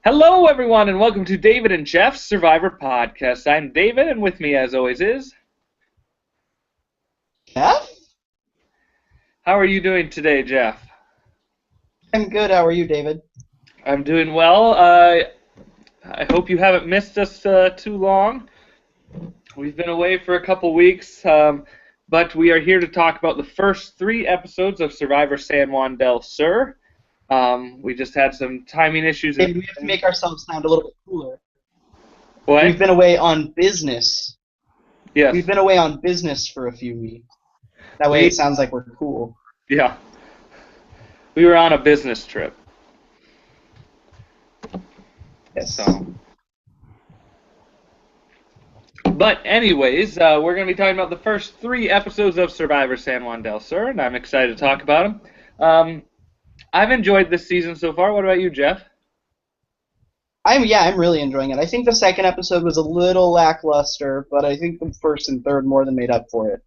Hello, everyone, and welcome to David and Jeff's Survivor Podcast. I'm David, and with me, as always, is... Jeff? How are you doing today, Jeff? I'm good. How are you, David? I'm doing well. I hope you haven't missed us too long. We've been away for a couple weeks, but we are here to talk about the first 3 episodes of Survivor San Juan Del Sur. We just had some timing issues. David, we have to make ourselves sound a little bit cooler. What? We've been away on business. Yes. We've been away on business for a few weeks. That way it sounds like we're cool. Yeah. We were on a business trip. Yes. So. But anyways, we're going to be talking about the first 3 episodes of Survivor San Juan Del Sur, and I'm excited to talk about them. I've enjoyed this season so far. What about you, Jeff? I'm really enjoying it. I think the second episode was a little lackluster, but I think the first and third more than made up for it.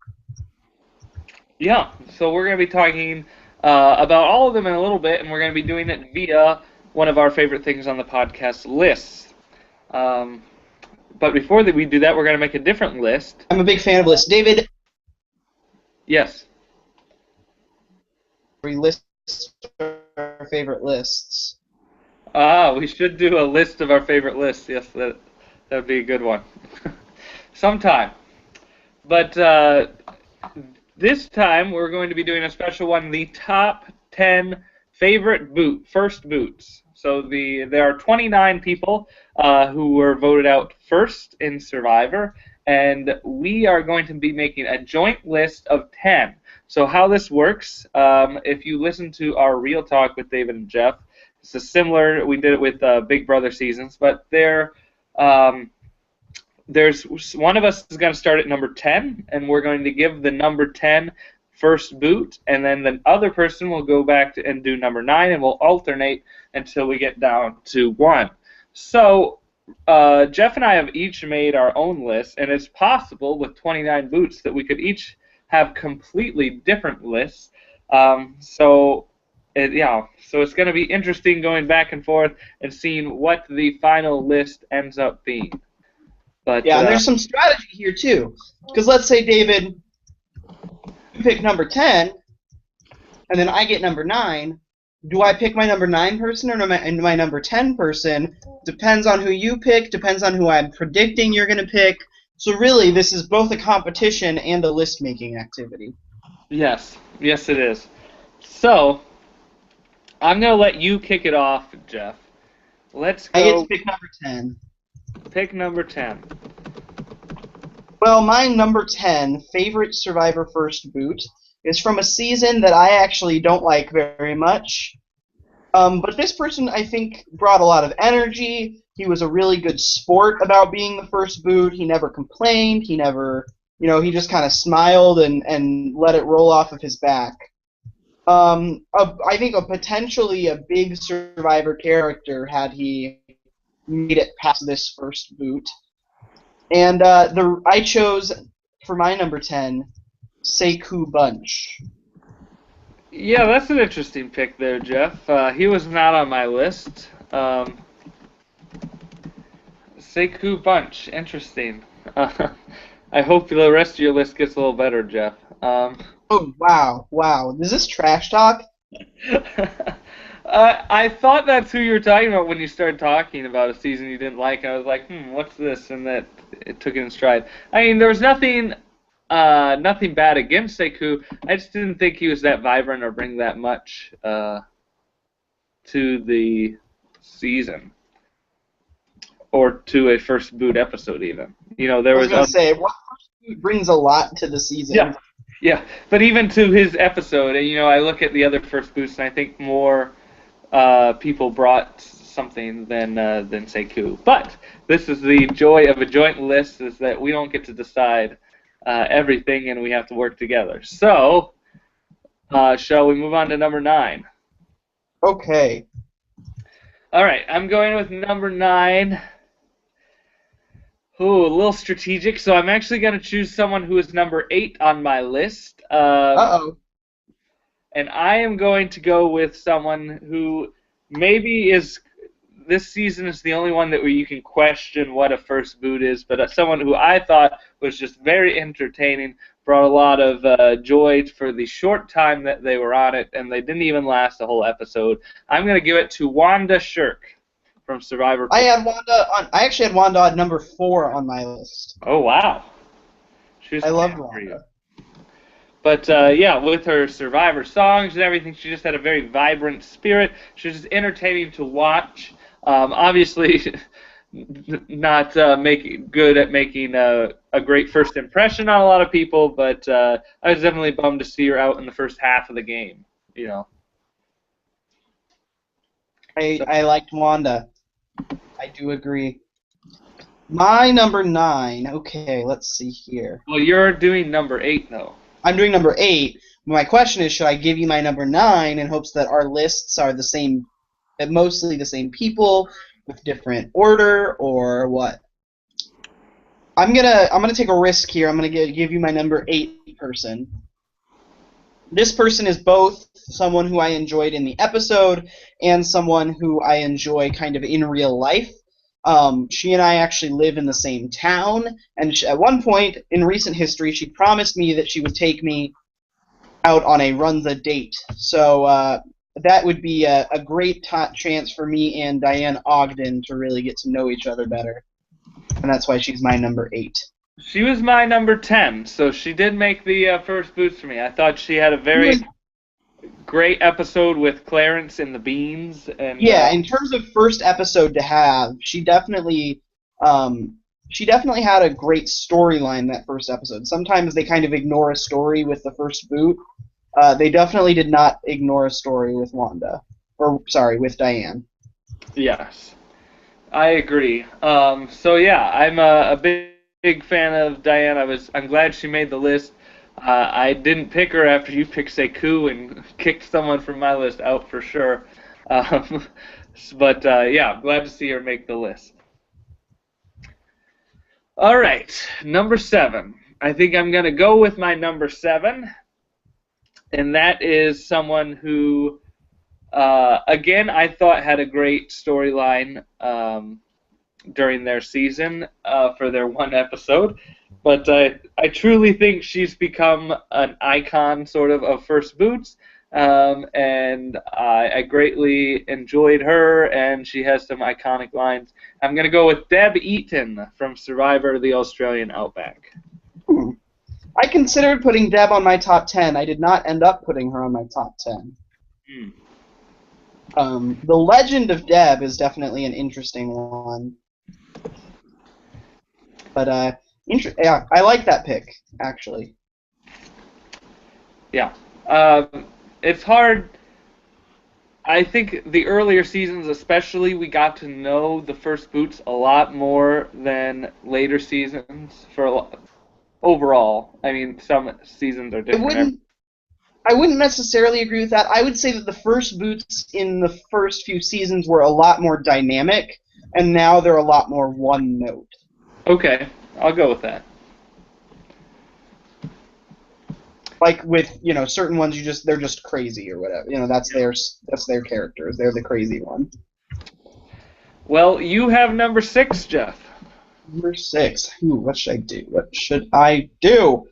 Yeah, so we're going to be talking about all of them in a little bit, and we're going to be doing it via one of our favorite things on the podcast, lists. But before we do that, we're going to make a different list. I'm a big fan of lists. David? Yes. We list our favorite lists. We should do a list of our favorite lists. Yes, that would be a good one. Sometime. But this time we're going to be doing a special one, the top 10 favorite first boots. So there are 29 people who were voted out first in Survivor, and we are going to be making a joint list of 10. So how this works, if you listen to our Real Talk with David and Jeff, it's a similar, we did it with Big Brother seasons, but there's one of us is going to start at number 10, and we're going to give the number 10 first boot, and then the other person will go back and do number 9, and we'll alternate until we get down to 1. So Jeff and I have each made our own list, and it's possible with 29 boots that we could each have completely different lists. So it's going to be interesting going back and forth and seeing what the final list ends up being. But yeah, and there's some strategy here too, because let's say, David, you pick number 10, and then I get number 9. Do I pick my number 9 person or my number 10 person? Depends on who you pick, depends on who I'm predicting you're going to pick. So really, this is both a competition and a list-making activity. Yes, it is. So, I'm going to let you kick it off, Jeff. Let's go. I get to pick number 10. Pick number 10. Well, my number 10 favorite Survivor first boot is from a season that I actually don't like very much. But this person, I think, brought a lot of energy. He was a really good sport about being the first boot. He never complained. He never, he just kind of smiled and let it roll off of his back. I think potentially a big Survivor character had he made it past this first boot. And I chose, for my number 10, Sekou Bunch. Yeah, that's an interesting pick there, Jeff. He was not on my list. Sekou Bunch, interesting. I hope the rest of your list gets a little better, Jeff. Oh, wow. Is this trash talk? I thought that's who you were talking about when you started talking about a season you didn't like. I was like, what's this? And that it took it in stride. I mean, there was nothing bad against Sekou. I just didn't think he was that vibrant or bring that much to the season or to a first boot episode even. I was going to say, what first boot brings a lot to the season? Yeah, but even to his episode, I look at the other first boots and I think more people brought something than Sekou. But this is the joy of a joint list, is that we don't get to decide everything and we have to work together. So, shall we move on to number 9? Okay. All right, I'm going with number 9. Ooh, a little strategic, so I'm actually going to choose someone who is number 8 on my list. Uh-oh. And I am going to go with someone who maybe is this season is the only one that where you can question what a first boot is, but someone who I thought was just very entertaining, brought a lot of joy for the short time that they were on it, and they didn't even last a whole episode. I'm going to give it to Wanda Shirk from Survivor. I actually had Wanda at number 4 on my list. Oh, wow. I loved Wanda. But, yeah, with her Survivor songs and everything, she just had a very vibrant spirit. She was just entertaining to watch. Obviously, not good at making a great first impression on a lot of people, but I was definitely bummed to see her out in the first half of the game, you know. I liked Wanda. I do agree. My number 9. Okay, let's see here. Well, you're doing number 8, though. I'm doing number 8. My question is, should I give you my number 9 in hopes that our lists are the same, mostly the same people, with different order, or what? I'm gonna take a risk here. I'm gonna give you my number 8 person. This person is both someone who I enjoyed in the episode and someone who I enjoy kind of in real life. She and I actually live in the same town, and at one point in recent history, she promised me that she would take me out on a Runza date. So that would be a great chance for me and Diane Ogden to really get to know each other better, and that's why she's my number 8. She was my number 10, so she did make the first boots for me. I thought she had a very great episode with Clarence and the Beans. And yeah, in terms of first episode to have, she definitely had a great storyline that first episode. Sometimes they kind of ignore a story with the first boot. They definitely did not ignore a story with with Diane. Yes, I agree. So yeah, I'm a big fan of Diane. I'm glad she made the list. I didn't pick her after you picked Sekou and kicked someone from my list out for sure. But yeah, I'm glad to see her make the list. All right, number 7. I think I'm going to go with my number 7, and that is someone who, again, I thought had a great storyline during their season for their one episode. But I truly think she's become an icon, sort of First Boots, and I greatly enjoyed her, and she has some iconic lines. I'm going to go with Deb Eaton from Survivor the Australian Outback. I considered putting Deb on my top 10. I did not end up putting her on my top 10. The Legend of Deb is definitely an interesting one. But yeah, I like that pick, actually. Yeah. It's hard. I think the earlier seasons especially, we got to know the First Boots a lot more than later seasons overall. I mean, some seasons are different. I wouldn't necessarily agree with that. I would say that the First Boots in the first few seasons were a lot more dynamic, and now they're a lot more one note. Okay, I'll go with that. Like with, certain ones they're just crazy or whatever. That's their characters. They're the crazy one. Well, you have number 6, Jeff. Number 6. Ooh, what should I do?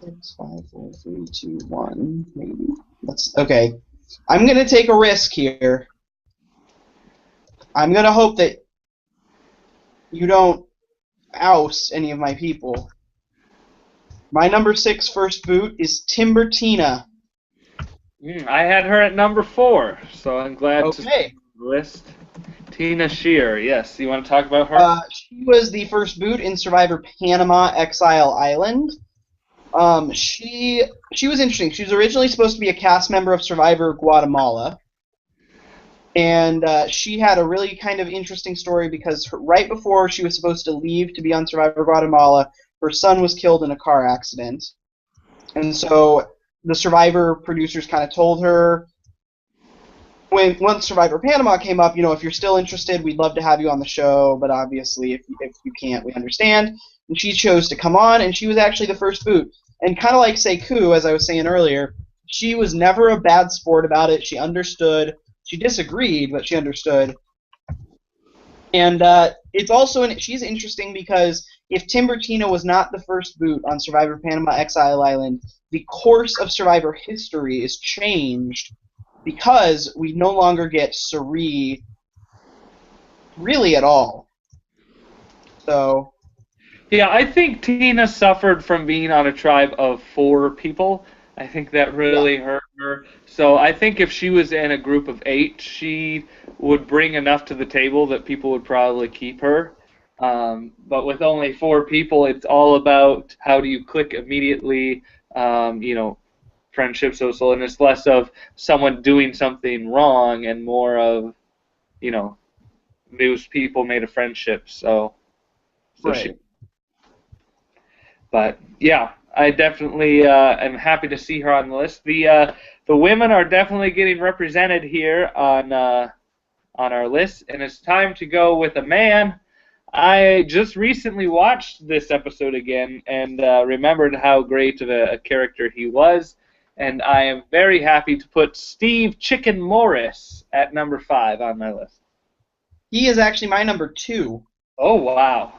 6, 5, 4, 3, 2, 1, maybe. Okay. I'm gonna take a risk here. I'm gonna hope that you don't oust any of my people. My number 6 First Boot is Timbertina. I had her at number 4, so I'm glad to see the list. Tina Shear, yes. You want to talk about her? She was the First Boot in Survivor Panama Exile Island. She was interesting. She was originally supposed to be a cast member of Survivor Guatemala. And she had a really kind of interesting story because right before she was supposed to leave to be on Survivor Guatemala, her son was killed in a car accident. And so the Survivor producers kind of told her, once Survivor Panama came up, if you're still interested, we'd love to have you on the show, but obviously if you can't, we understand. And she chose to come on, and she was actually the First Boot. And kind of like Sekou, as I was saying earlier, she was never a bad sport about it. She understood. She disagreed, but she understood. And it's also she's interesting because if Timbertina was not the first boot on Survivor Panama Exile Island, the course of Survivor history is changed because we no longer get Suri really at all. So. Yeah, I think Tina suffered from being on a tribe of 4 people. I think that really hurt her. So I think if she was in a group of 8, she would bring enough to the table that people would probably keep her. But with only 4 people, it's all about how do you click immediately, friendship, social, and it's less of someone doing something wrong and more of, those people made a friendship. So Right. But yeah, I definitely am happy to see her on the list. The women are definitely getting represented here on our list, and it's time to go with a man. I just recently watched this episode again and remembered how great of a character he was, and I am very happy to put Steve Chicken Morris at number 5 on my list. He is actually my number 2. Oh, wow.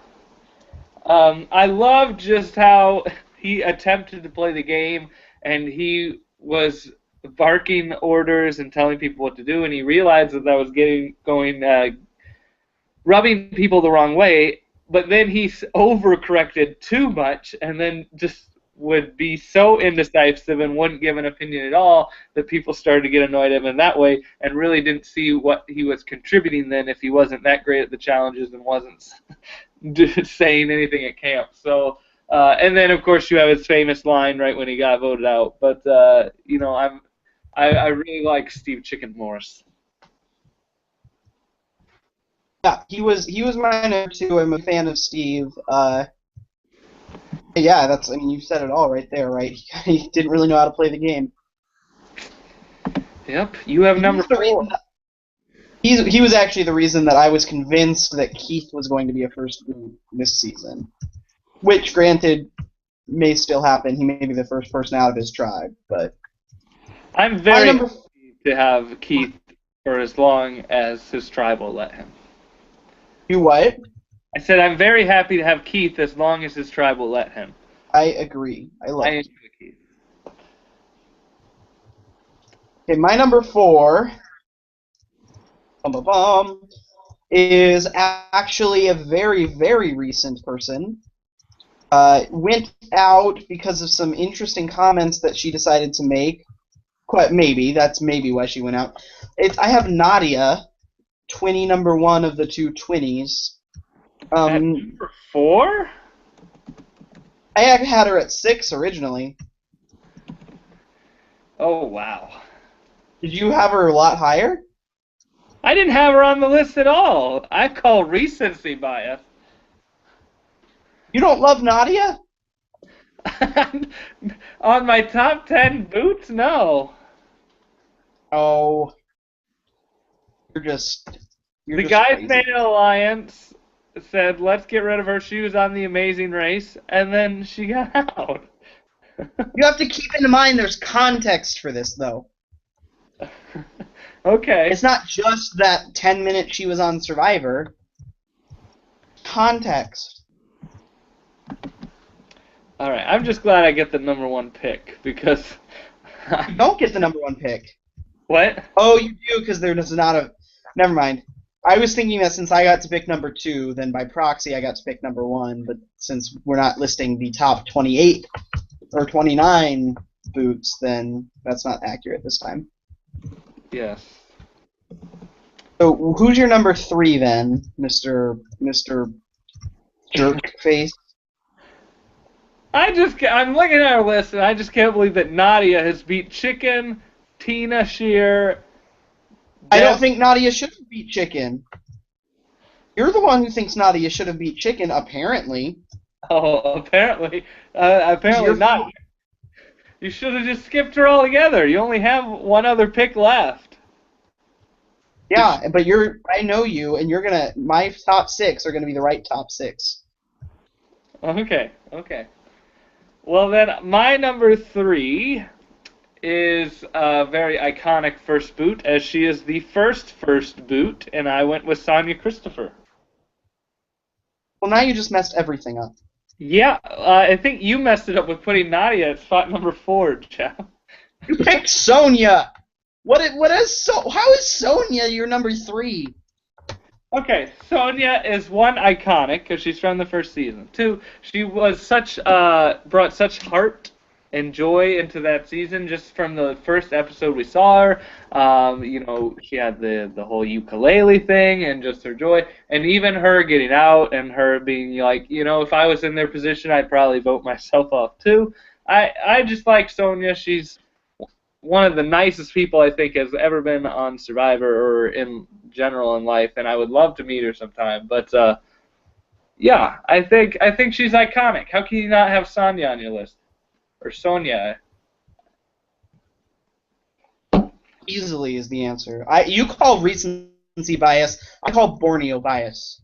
I love just how he attempted to play the game, and he was barking orders and telling people what to do, and he realized that was rubbing people the wrong way, but then he overcorrected too much, and then just would be so indecisive and wouldn't give an opinion at all that people started to get annoyed at him in that way and really didn't see what he was contributing then if he wasn't that great at the challenges and wasn't saying anything at camp. So, and then of course you have his famous line right when he got voted out. But I really like Steve Chicken Morris. Yeah, he was my number 2. I'm a fan of Steve. Yeah, you said it all right there, right? He didn't really know how to play the game. Yep, you have number 4. He was actually the reason that I was convinced that Keith was going to be a first boot this season. Which, granted, may still happen. He may be the first person out of his tribe, but I'm very happy to have Keith for as long as his tribe will let him. You what? I said I'm very happy to have Keith as long as his tribe will let him. I agree. I love Keith. Okay, my number 4 is actually a very, very recent person. Went out because of some interesting comments that she decided to make. That's maybe why she went out. I have Nadia, twinny number 1 of the 2 twinnies. At number 4? I had her at 6 originally. Oh, wow. Did you have her a lot higher? I didn't have her on the list at all. I call recency bias. You don't love Nadia? On my top 10 boots? No. Oh. The Guys made an alliance, said, let's get rid of her. She was on The Amazing Race, and then she got out. You have to keep in mind there's context for this, though. Okay. It's not just that 10 minutes she was on Survivor. Context. All right. I'm just glad I get the number 1 pick, because... You don't get the number 1 pick. What? Oh, you do, because there's not a... Never mind. I was thinking that since I got to pick number 2, then by proxy I got to pick number 1, but since we're not listing the top 28 or 29 boots, then that's not accurate this time. Yes. So who's your number 3 then, Mr. Jerkface? I'm looking at our list, and I just can't believe that Nadia has beat Chicken, Tina Shear... I don't think Nadia should have beat Chicken. You're the one who thinks Nadia should have beat Chicken, apparently. Oh, apparently. Apparently not. You should have just skipped her altogether. You only have 1 other pick left. Yeah, but I know you, and my top 6 are gonna be the right top 6. Okay. Well then, my number 3 is a very iconic first boot, as she is the first boot, and I went with Sonia Christopher. Well, now you just messed everything up. Yeah, I think you messed it up with putting Nadia at spot number 4, Jeff. You picked Sonia. How is Sonia your number 3? Okay, Sonia is one, iconic because she's from the first season. Two, she was brought such heart and joy into that season just from the first episode we saw her. She had the whole ukulele thing and just her joy, and even her getting out and her being like, if I was in their position, I'd probably vote myself off too. I just like Sonia. She's one of the nicest people I think has ever been on Survivor or in general in life, and I would love to meet her sometime. But yeah, I think she's iconic. How can you not have Sonya on your list? Or Sonia? Easily is the answer. You call recency bias. I call Borneo bias.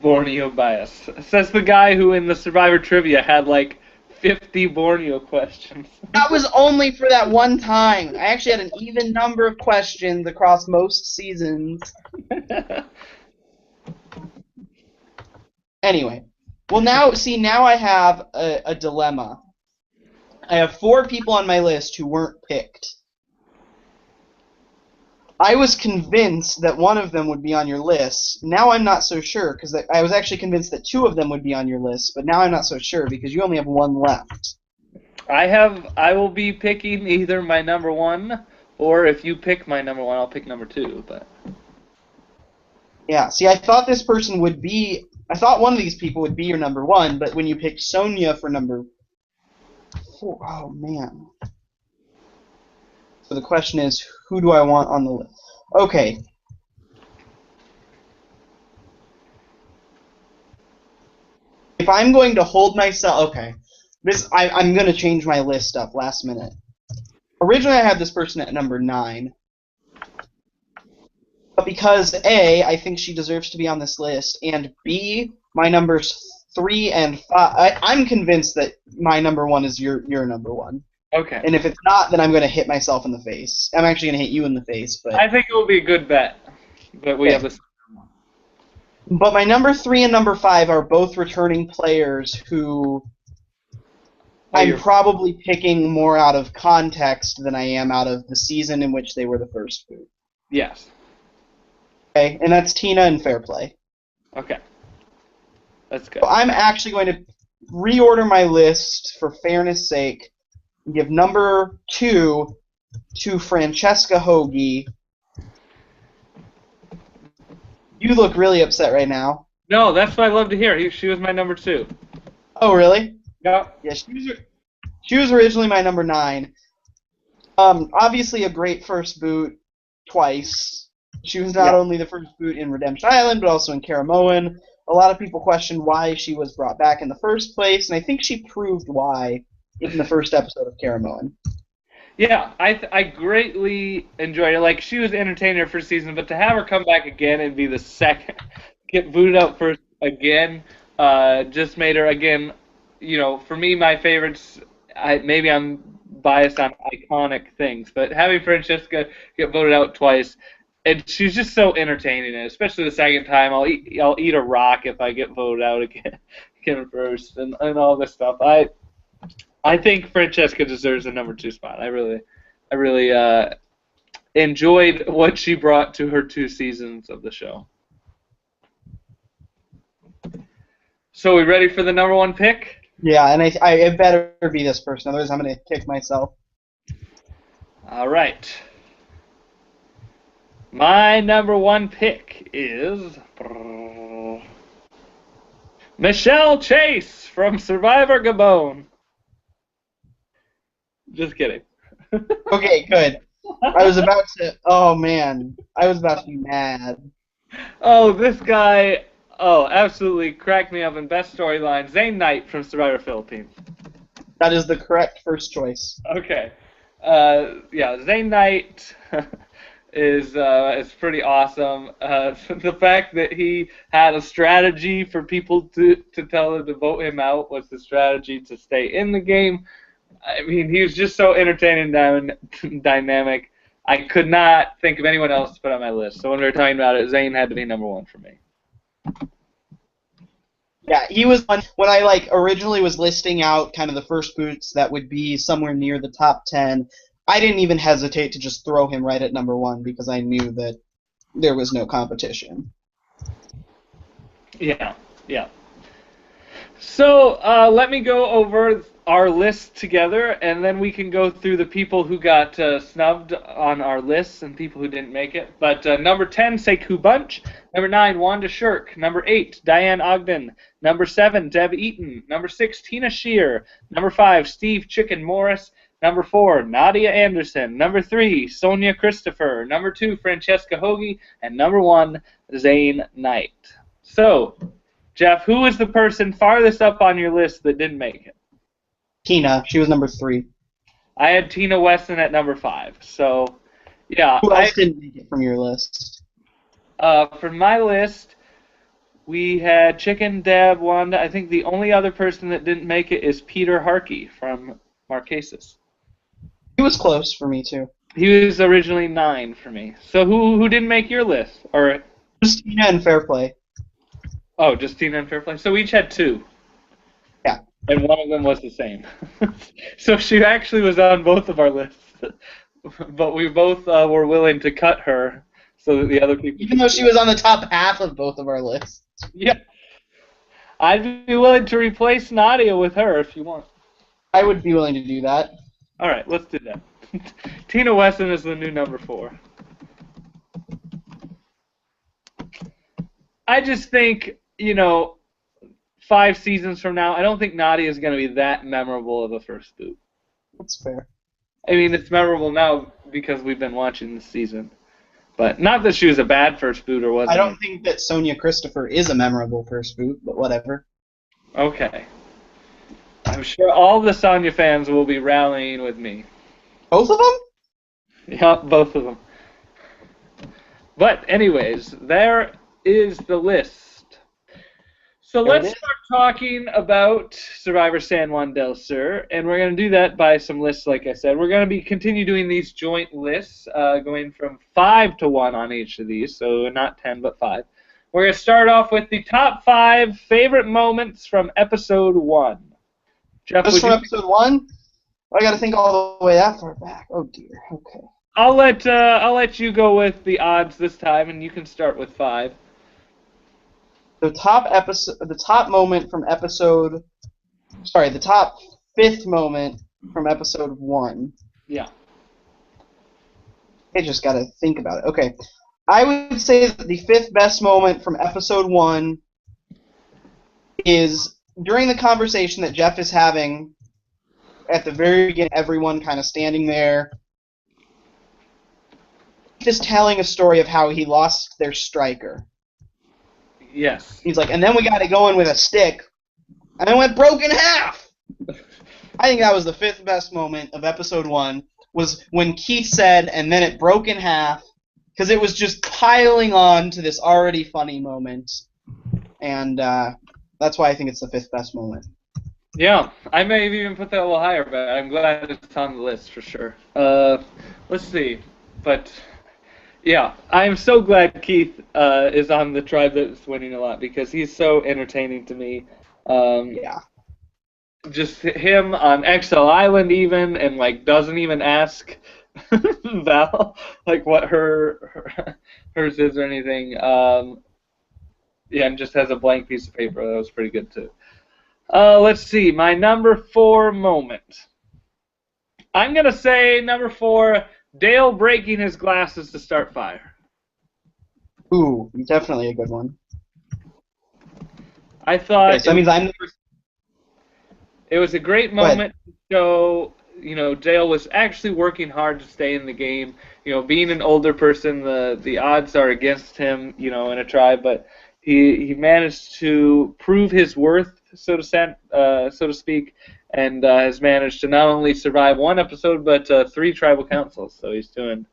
Borneo bias. Says the guy who in the Survivor trivia had like 50 Borneo questions. That was only for that one time. I actually had an even number of questions across most seasons. Anyway. Well, now I have a dilemma. I have 4 people on my list who weren't picked. I was convinced that one of them would be on your list. Now I'm not so sure, because I was actually convinced that 2 of them would be on your list, but now I'm not so sure, because you only have 1 left. I will be picking either my number 1, or if you pick my number 1, I'll pick number 2, but... Yeah, see, I thought this person would be... I thought one of these people would be your number 1, but when you picked Sonia for number 4... Oh, man. So the question is, who do I want on the list? Okay. If I'm going to hold myself... Okay. I'm going to change my list up last minute. Originally, I had this person at number 9. But because A, I think she deserves to be on this list, and B, my numbers 3 and 5... I'm convinced that my number 1 is your number 1. Okay. And if it's not, then I'm going to hit myself in the face. I'm actually going to hit you in the face. But I think it will be a good bet that we have this. But my number 3 and number 5 are both returning players who I'm probably picking more out of context than I am out of the season in which they were the first boot. Yes. Okay, and that's Tina and Fairplay. Okay. That's good. So I'm actually going to reorder my list for fairness sake. Give number 2 to Francesca Hoagie. You look really upset right now. No, that's what I love to hear. She was my number 2. Oh, really? Yeah. Yeah, she was originally my number 9. Obviously a great first boot twice. She was not only the first boot in Redemption Island, but also in Caramoan. A lot of people questioned why she was brought back in the first place, and I think she proved why in the first episode of Caramoan. Yeah, I greatly enjoyed it. Like, she was entertaining her first season, but to have her come back again and be the second, get booted out first again, just made her, again, for me, my favorites, maybe I'm biased on iconic things, but having Francesca get voted out twice, and she's just so entertaining, and especially the second time, I'll eat a rock if I get voted out again first, and all this stuff. I think Francesca deserves the number 2 spot. I really enjoyed what she brought to her 2 seasons of the show. So we ready for the number 1 pick? Yeah, and I better be this person, otherwise I'm going to kick myself. All right. My number 1 pick is Michelle Chase from Survivor Gabon. Just kidding. Okay, good. I was about to be mad. Oh, this guy, absolutely cracked me up in best storyline. Zane Knight from Survivor Philippines. That is the correct first choice. Okay. Zane Knight is pretty awesome. The fact that he had a strategy for people to tell him to vote him out was the strategy to stay in the game. I mean, he was just so entertaining and dynamic. I could not think of anyone else to put on my list. So when we were talking about it, Zane had to be number one for me. Yeah, he was one when I originally was listing out kind of the first boots that would be somewhere near the top 10. I didn't even hesitate to just throw him right at number one because I knew that there was no competition. Yeah, yeah. So let me go over our list together, and then we can go through the people who got snubbed on our lists and people who didn't make it. But number 10, Sekou Bunch. Number 9, Wanda Shirk. Number 8, Diane Ogden. Number 7, Deb Eaton. Number 6, Tina Shear. Number 5, Steve Chicken Morris. Number 4, Nadia Anderson. Number 3, Sonia Christopher. Number 2, Francesca Hoagie. And number 1, Zane Knight. So, Jeff, who was the person farthest up on your list that didn't make it? Tina. She was number 3. I had Tina Weston at number 5. So, yeah. Who else didn't make it from your list? For my list, we had Chicken, Deb, Wanda. I think the only other person that didn't make it is Peter Harkey from Marquesas. He was close for me, too. He was originally 9 for me. So who didn't make your list? Or just Tina and Fairplay. Oh, just Tina and Fairplay. So we each had 2. Yeah. And one of them was the same. So she actually was on both of our lists. But we both were willing to cut her so that the other people... Even though she was on the top half of both of our lists. Yeah. I'd be willing to replace Nadia with her if you want. I would be willing to do that. All right, let's do that. Tina Weston is the new number 4. I just think, 5 seasons from now, I don't think Nadia is going to be that memorable of a first boot. That's fair. I mean, it's memorable now because we've been watching this season. But not that she was a bad first boot or wasn't. I don't think that Sonia Christopher is a memorable first boot, but whatever. Okay. I'm sure all the Sonya fans will be rallying with me. Both of them? Yeah, both of them. But anyways, there is the list. So let's start talking about Survivor San Juan del Sur, and we're going to do that by some lists, like I said. We're going to continue doing these joint lists, going from 5 to 1 on each of these, so not 10 but 5. We're going to start off with the top 5 favorite moments from episode 1. Jeff, just from episode 1? I got to think all the way that far back. Oh dear. Okay. I'll let you go with the odds this time, and you can start with 5. The top moment from episode. Sorry, the top 5th moment from episode 1. Yeah. I just got to think about it. Okay. I would say that the 5th best moment from episode 1 is during the conversation that Jeff is having at the very beginning, everyone kind of standing there, just telling a story of how he lost their striker. Yes. He's like, and then we got it going with a stick, and it went broke in half. I think that was the 5th best moment of episode 1, was when Keith said, and then it broke in half, because it was just piling on to this already funny moment. And that's why I think it's the 5th best moment. Yeah, I may have even put that a little higher, but I'm glad it's on the list for sure. Let's see. But, yeah, I'm so glad Keith is on the tribe that's winning a lot, because he's so entertaining to me. Yeah. Just him on Exile Island even, and, doesn't even ask Val, what hers is or anything. Yeah, and just has a blank piece of paper. That was pretty good, too. Let's see. My number 4 moment. I'm going to say number 4, Dale breaking his glasses to start fire. Ooh, definitely a good one. I thought... Okay, so that means I'm number... It was a great moment to show, Dale was actually working hard to stay in the game. Being an older person, the odds are against him, in a tribe, but he managed to prove his worth, so to speak, and has managed to not only survive 1 episode, but 3 tribal councils. So he's doing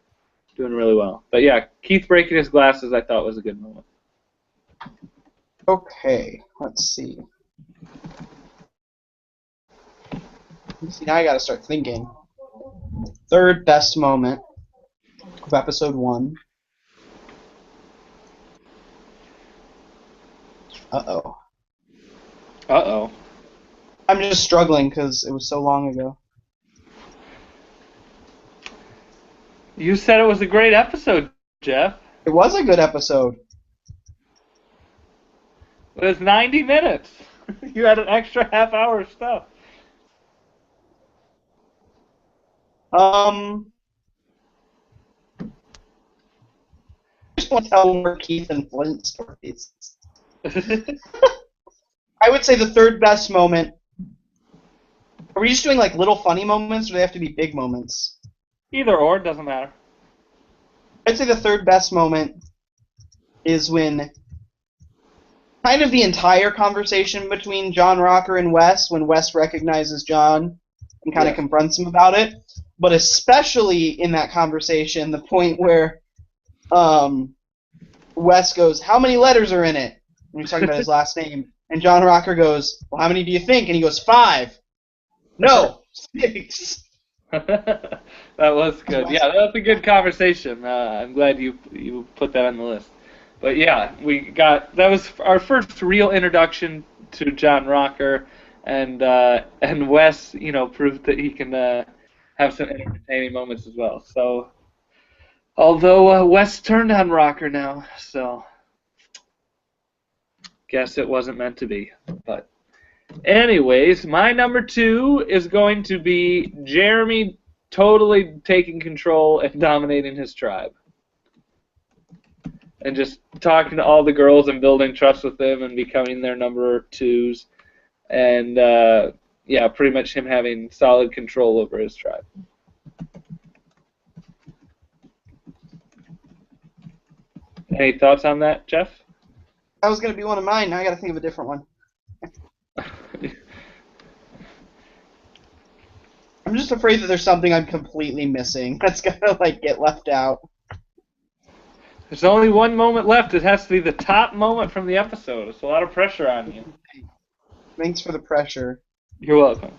really well. But yeah, Keith breaking his glasses, I thought was a good moment. Okay, let's see. See, now I gotta start thinking. Third best moment of episode 1. Uh-oh. Uh-oh. I'm just struggling because it was so long ago. You said it was a great episode, Jeff. It was a good episode. It was 90 minutes. You had an extra half hour of stuff. I just want to tell more Keith and Flint stories. I would say the third best moment. Are we just doing like little funny moments, or do they have to be big moments? Either or, doesn't matter. I'd say the third best moment is when kind of the entire conversation between John Rocker and Wes, when Wes recognizes John and kind of confronts him about it, but especially in that conversation, the point where Wes goes, "How many letters are in it?" And he's talking about his last name, and John Rocker goes, "Well, how many do you think?" And he goes, 5. No, 6. That was good. Yeah, that was a good conversation. I'm glad you put that on the list. But yeah, that was our first real introduction to John Rocker, and Wes, proved that he can have some entertaining moments as well. So, although Wes turned on Rocker now, so guess it wasn't meant to be. But anyways, my number 2 is going to be Jeremy totally taking control and dominating his tribe. And just talking to all the girls and building trust with them and becoming their number 2s. And, pretty much him having solid control over his tribe. Any thoughts on that, Jeff? That was going to be one of mine. Now I got to think of a different one. I'm just afraid that there's something I'm completely missing that's going to, get left out. There's only one moment left. It has to be the top moment from the episode. It's a lot of pressure on you. Thanks for the pressure. You're welcome.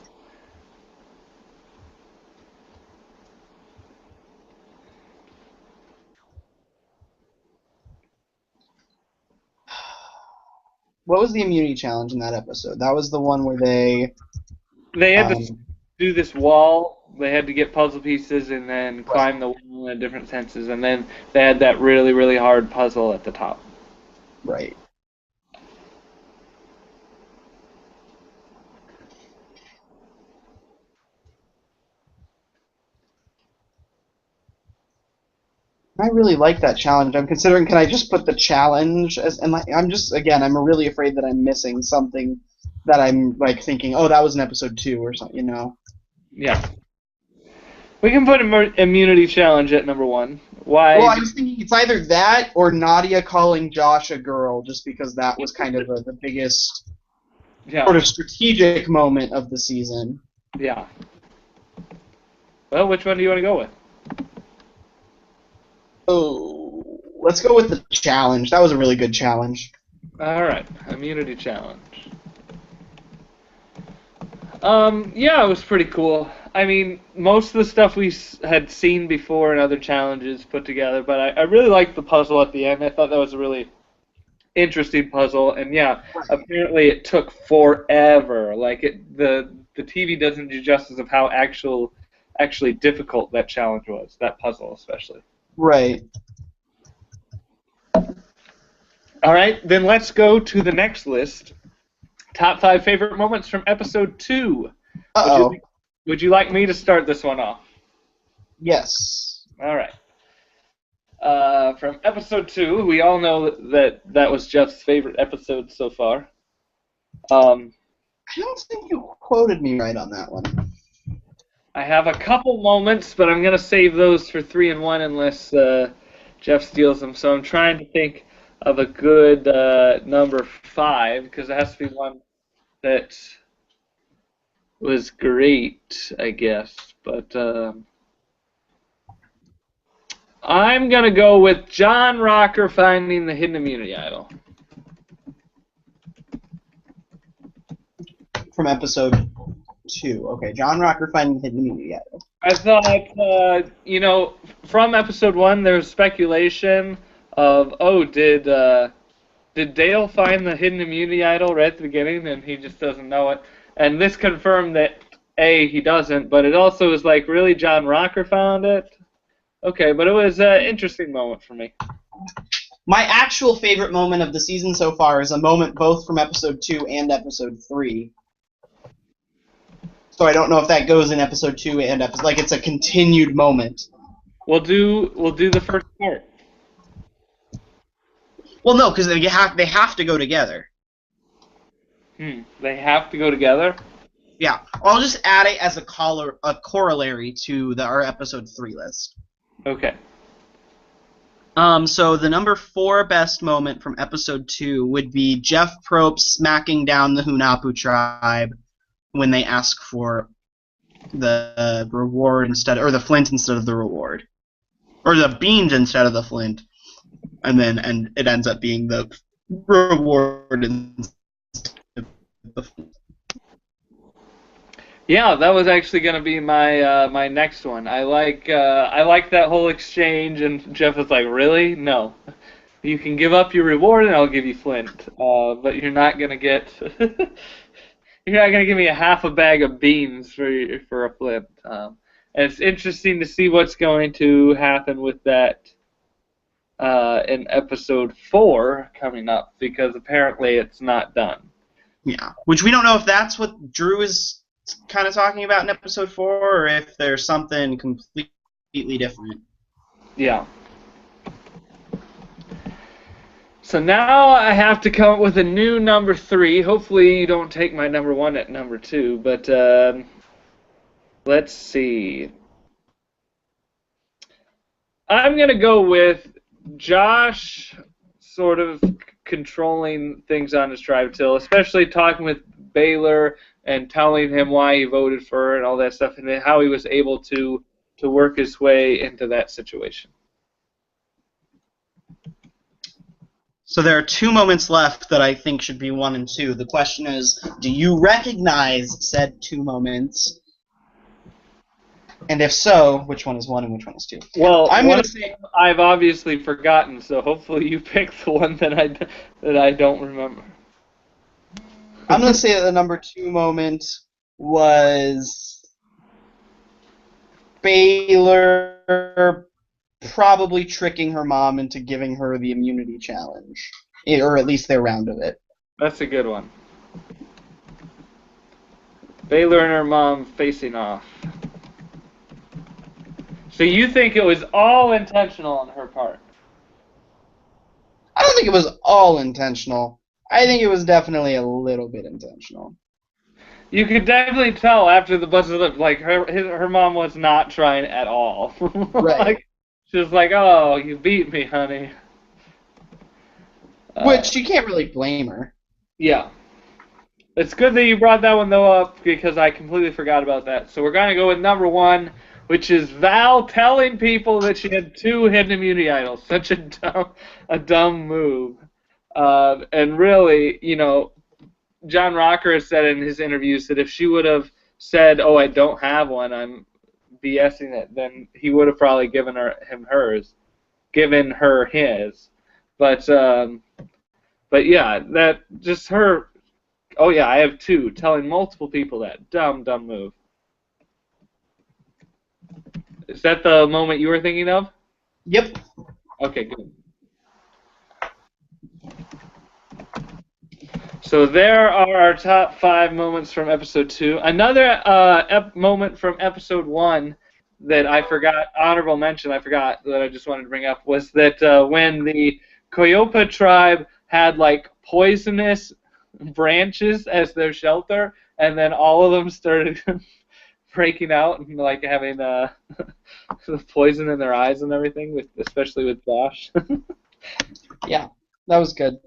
What was the immunity challenge in that episode? That was the one where they had to do this wall. They had to get puzzle pieces and then climb the wall in different senses, and then they had that really, really hard puzzle at the top. Right. I really like that challenge. I'm considering, can I just put the challenge as, and I'm really afraid that I'm missing something that I'm thinking, oh, that was in episode 2 or something, Yeah. We can put immunity challenge at number 1. Why? Well, I was thinking it's either that or Nadia calling Josh a girl, just because that was kind of the biggest sort of strategic moment of the season. Yeah. Well, which one do you want to go with? Oh, let's go with the challenge. That was a really good challenge. All right, immunity challenge. It was pretty cool. I mean, most of the stuff we had seen before in other challenges put together, but I really liked the puzzle at the end. I thought that was a really interesting puzzle, and apparently it took forever. The TV doesn't do justice of how actually difficult that challenge was, that puzzle especially. Right. All right, then let's go to the next list. Top 5 favorite moments from episode 2. Uh-oh. Would you like me to start this one off? Yes. All right. From episode 2, we all know that was Jeff's favorite episode so far. I don't think you quoted me right on that one. I have a couple moments, but I'm going to save those for 3 and 1 unless Jeff steals them. So I'm trying to think of a good number 5, because it has to be one that was great, I guess. But I'm going to go with John Rocker finding the hidden immunity idol. From episode 2. Okay, John Rocker finding the hidden immunity idol. I thought, from episode 1, there was speculation of, did Dale find the hidden immunity idol right at the beginning, and he just doesn't know it? And this confirmed that, A, he doesn't, but it also was like, really, John Rocker found it? Okay, but it was an interesting moment for me. My actual favorite moment of the season so far is a moment both from episode 2 and episode 3. So I don't know if that goes in episode 2 and episode... Like, it's a continued moment. We'll do the first part. Well, no, because they have to go together. They have to go together? Yeah. I'll just add it as a corollary to our episode 3 list. Okay. So the number 4 best moment from episode 2 would be Jeff Probst smacking down the Hunahpu tribe when they ask for the reward or the flint instead of the reward. Or the beans instead of the flint. And it ends up being the reward instead of the flint. Yeah, that was actually going to be my my next one. I like that whole exchange, and Jeff was like, "Really? No, you can give up your reward, and I'll give you flint, but you're not gonna get you're not gonna give me a half a bag of beans for a flint." And it's interesting to see what's going to happen with that in episode 4 coming up, because apparently it's not done. Yeah, which we don't know if that's what Drew is kind of talking about in episode 4, or if there's something completely different. Yeah. So now I have to come up with a new number 3. Hopefully you don't take my number 1 at number 2, but let's see. I'm going to go with Josh sort of controlling things on his tribe till, especially talking with Baylor and telling him why he voted for her and all that stuff, and how he was able to work his way into that situation. So there are 2 moments left that I think should be 1 and 2. The question is, do you recognize said 2 moments? And if so, which one is 1 and which one is 2? Well, I'm going to say I've obviously forgotten, so hopefully you pick the one that I don't remember. I'm going to say that the number 2 moment was Baylor probably tricking her mom into giving her the immunity challenge, or at least their round of it. That's a good one. Baylor and her mom facing off. So you think it was all intentional on her part? I don't think it was all intentional. I think it was definitely a little bit intentional. You could definitely tell after the buzzer lift, like her mom was not trying at all. Right. Like, she was like, "Oh, you beat me, honey." Which you can't really blame her. Yeah. It's good that you brought that one though up, because I completely forgot about that. So we're gonna go with number 1, which is Val telling people that she had 2 hidden immunity idols. Such a dumb move. And really, John Rocker has said in his interviews that if she would have said, "Oh, I don't have one, I'm BSing it," then he would have probably given her his. But yeah, that just her. Oh yeah, I have 2. Telling multiple people that dumb move. Is that the moment you were thinking of? Yep. Okay, good. So there are our top 5 moments from episode 2. Another moment from episode 1 that I forgot, honorable mention I forgot, that I just wanted to bring up, was that when the Coyopa tribe had like poisonous branches as their shelter, and then all of them started breaking out and like having poison in their eyes and everything, especially with Josh. Yeah, that was good.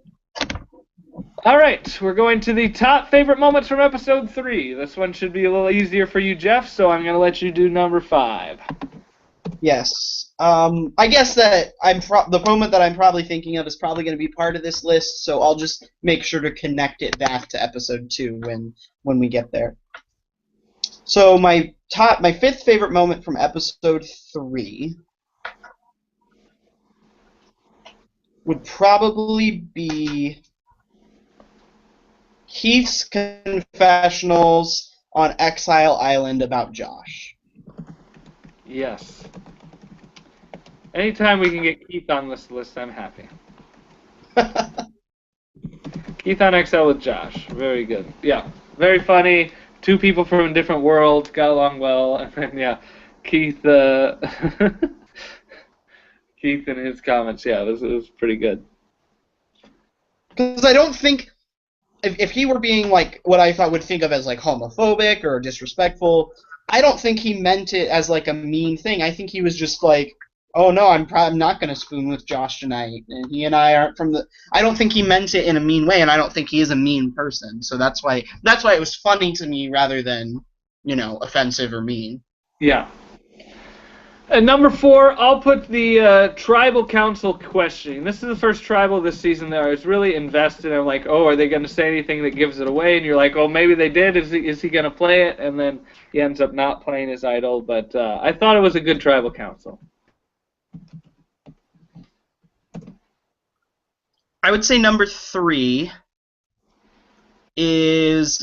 All right, we're going to the top favorite moments from episode 3. This one should be a little easier for you, Jeff, so I'm going to let you do number 5. Yes. I guess that the moment that I'm probably thinking of is probably going to be part of this list, so I'll just make sure to connect it back to episode 2 when we get there. So my fifth favorite moment from episode 3 would probably be Keith's confessionals on Exile Island about Josh. Yes. Anytime we can get Keith on this list, I'm happy. Keith on XL with Josh. Very good. Yeah. Very funny. Two people from different worlds got along well. And then, yeah, Keith, Keith and his comments. Yeah, it was pretty good. Because I don't think if he were being like what I thought would think of as like homophobic or disrespectful, I don't think he meant it as like a mean thing. I think he was just like, oh no, I'm not going to spoon with Josh tonight, and he and I aren't from the. I don't think he meant it in a mean way, and I don't think he is a mean person. So that's why it was funny to me rather than offensive or mean. Yeah. And number 4, I'll put the tribal council questioning. This is the first tribal this season that I was really invested in. I'm like, oh, are they going to say anything that gives it away? And you're like, oh, maybe they did. Is he going to play it? And then he ends up not playing his idol. But I thought it was a good tribal council. I would say number 3 is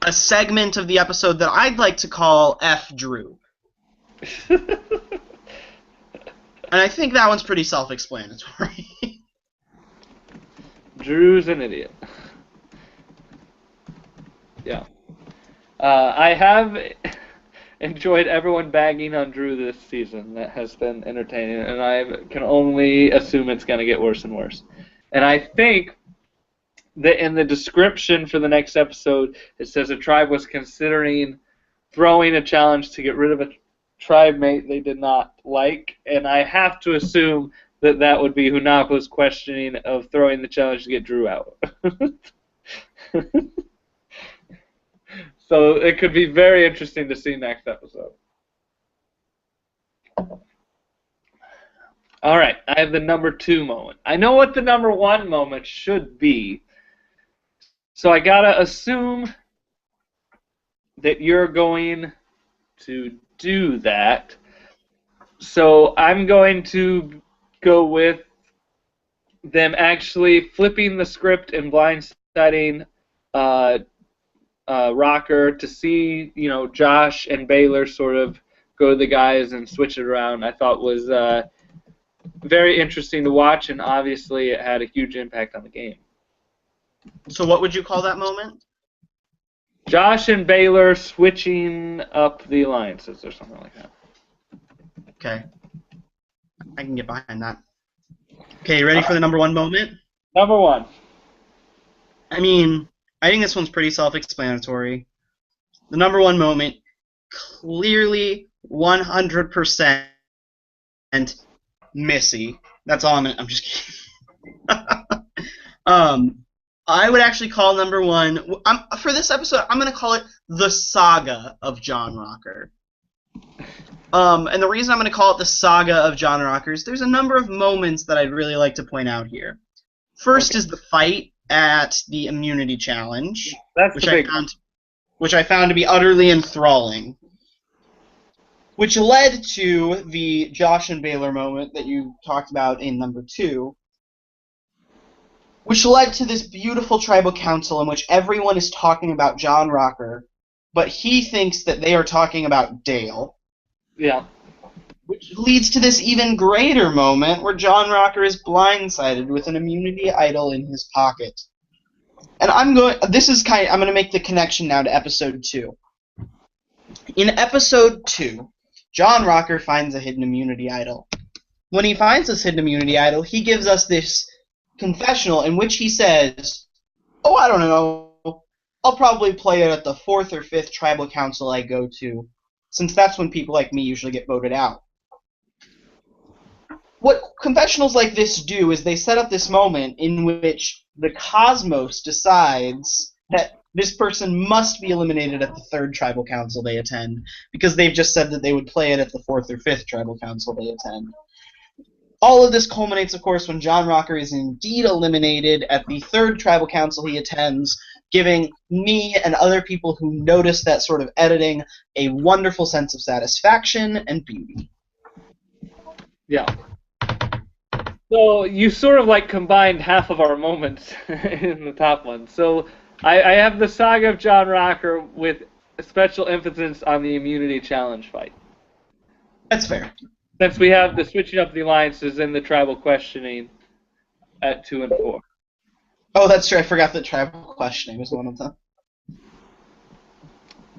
a segment of the episode that I'd like to call F Drew. And I think that one's pretty self-explanatory. Drew's an idiot. Yeah. I have enjoyed everyone bagging on Drew this season. That has been entertaining, and I can only assume it's going to get worse and worse. And I think that in the description for the next episode, it says a tribe was considering throwing a challenge to get rid of a tribe mate they did not like, and I have to assume that that would be Hunako's questioning of throwing the challenge to get Drew out. So it could be very interesting to see next episode. All right, I have the number 2 moment. I know what the number 1 moment should be, so I gotta assume that you're going to do that. So I'm going to go with them actually flipping the script and blindsiding Rocker to see, Josh and Baylor sort of go to the guys and switch it around. I thought was very interesting to watch, and obviously it had a huge impact on the game. So what would you call that moment? Josh and Baylor switching up the alliances or something like that. Okay. I can get behind that. Okay, ready for the number 1 moment? Number 1. I mean, I think this one's pretty self-explanatory. The number 1 moment, clearly 100% Missy. That's all I'm just kidding. I would actually call number 1, for this episode, I'm going to call it the saga of John Rocker. And the reason I'm going to call it the saga of John Rocker is there's a number of moments that I'd really like to point out here. First is the fight at the immunity challenge, which I found to be utterly enthralling, which led to the Josh and Baylor moment that you talked about in number 2, which led to this beautiful tribal council in which everyone is talking about John Rocker, but he thinks that they are talking about Dale. Yeah. Which leads to this even greater moment where John Rocker is blindsided with an immunity idol in his pocket. And I'm going to make the connection now to episode 2. In episode 2, John Rocker finds a hidden immunity idol. When he finds this hidden immunity idol, he gives us this confessional in which he says, oh, I don't know, I'll probably play it at the 4th or 5th tribal council I go to, since that's when people like me usually get voted out. What confessionals like this do is they set up this moment in which the cosmos decides that this person must be eliminated at the 3rd tribal council they attend, because they've just said that they would play it at the 4th or 5th tribal council they attend. All of this culminates, of course, when John Rocker is indeed eliminated at the 3rd tribal council he attends, giving me and other people who notice that sort of editing a wonderful sense of satisfaction and beauty. Yeah. So you sort of like combined half of our moments in the top one. So I have the saga of John Rocker with a special emphasis on the immunity challenge fight. That's fair. Since we have the switching up the alliances and the tribal questioning at 2 and 4. Oh, that's true. I forgot that tribal questioning was one of them.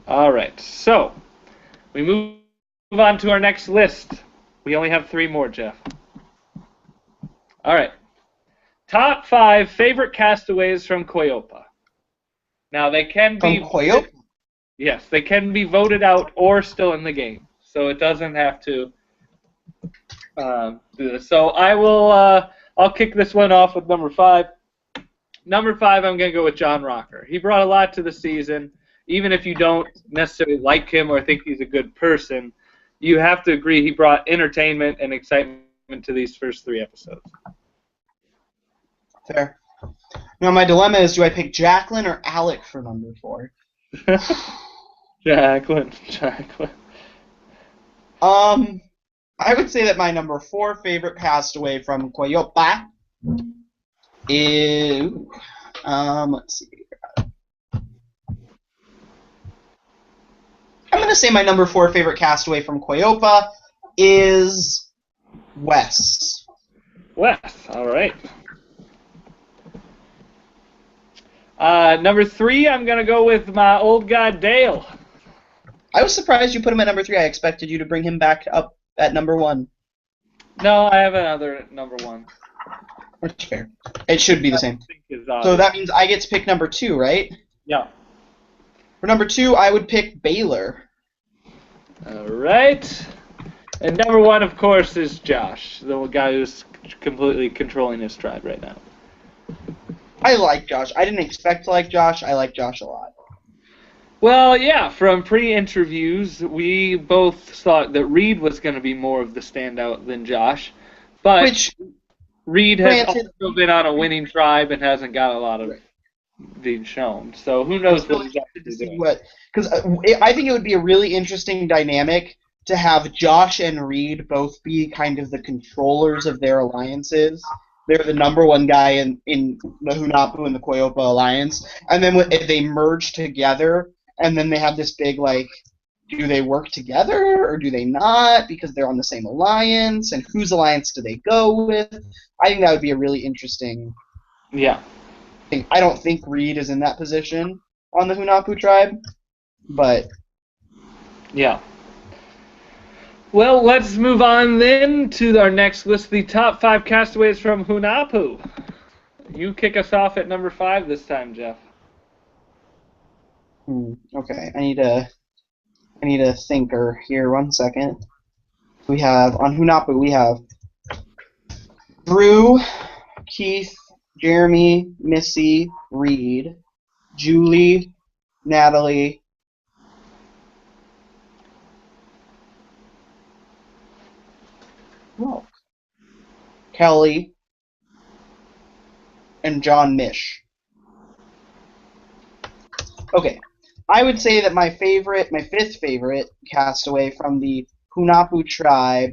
All right. So we move on to our next list. We only have 3 more, Jeff. All right. Top 5 favorite castaways from Coyopa. Now they can be From Coyopa? Yes, they can be voted out or still in the game, so it doesn't have to do this. So I will. I'll kick this one off with number 5. Number 5, I'm gonna go with John Rocker. He brought a lot to the season. Even if you don't necessarily like him or think he's a good person, you have to agree he brought entertainment and excitement to these first 3 episodes. Fair. Now my dilemma is, do I pick Jacqueline or Alec for number 4? Jacqueline. I would say that my number 4 favorite castaway from Coyopa is, let's see. I'm going to say my number 4 favorite castaway from Coyopa is Wes. Wes, all right. Number 3, I'm going to go with my old guy, Dale. I was surprised you put him at number 3. I expected you to bring him back up at number 1. No, I have another number 1. That's fair. It should be the same. So that means I get to pick number 2, right? Yeah. For number 2, I would pick Baylor. All right. And number 1, of course, is Josh, the guy who's completely controlling his tribe right now. I like Josh. I didn't expect to like Josh. I like Josh a lot. Well, yeah, from pre-interviews, we both thought that Reed was going to be more of the standout than Josh. But Reed has also been on a winning tribe and hasn't got a lot of being shown. So who knows what he's actually doing. Because I think it would be a really interesting dynamic to have Josh and Reed both be kind of the controllers of their alliances. They're the number 1 guy in the Hunahpu and the Coyopa alliance. And then if they merge together, and then they have this big, like, do they work together or do they not because they're on the same alliance? And whose alliance do they go with? I think that would be a really interesting thing. I don't think Reed is in that position on the Hunahpu tribe, but... Yeah. Well, let's move on then to our next list, the top 5 castaways from Hunahpu. You kick us off at number 5 this time, Jeff. Okay, I need a thinker here. 1 second. We have on Hunahpu. We have Drew, Keith, Jeremy, Missy, Reed, Julie, Natalie. Oh. Kelly, and John Mish. Okay, I would say that my 5th favorite castaway from the Hunahpu tribe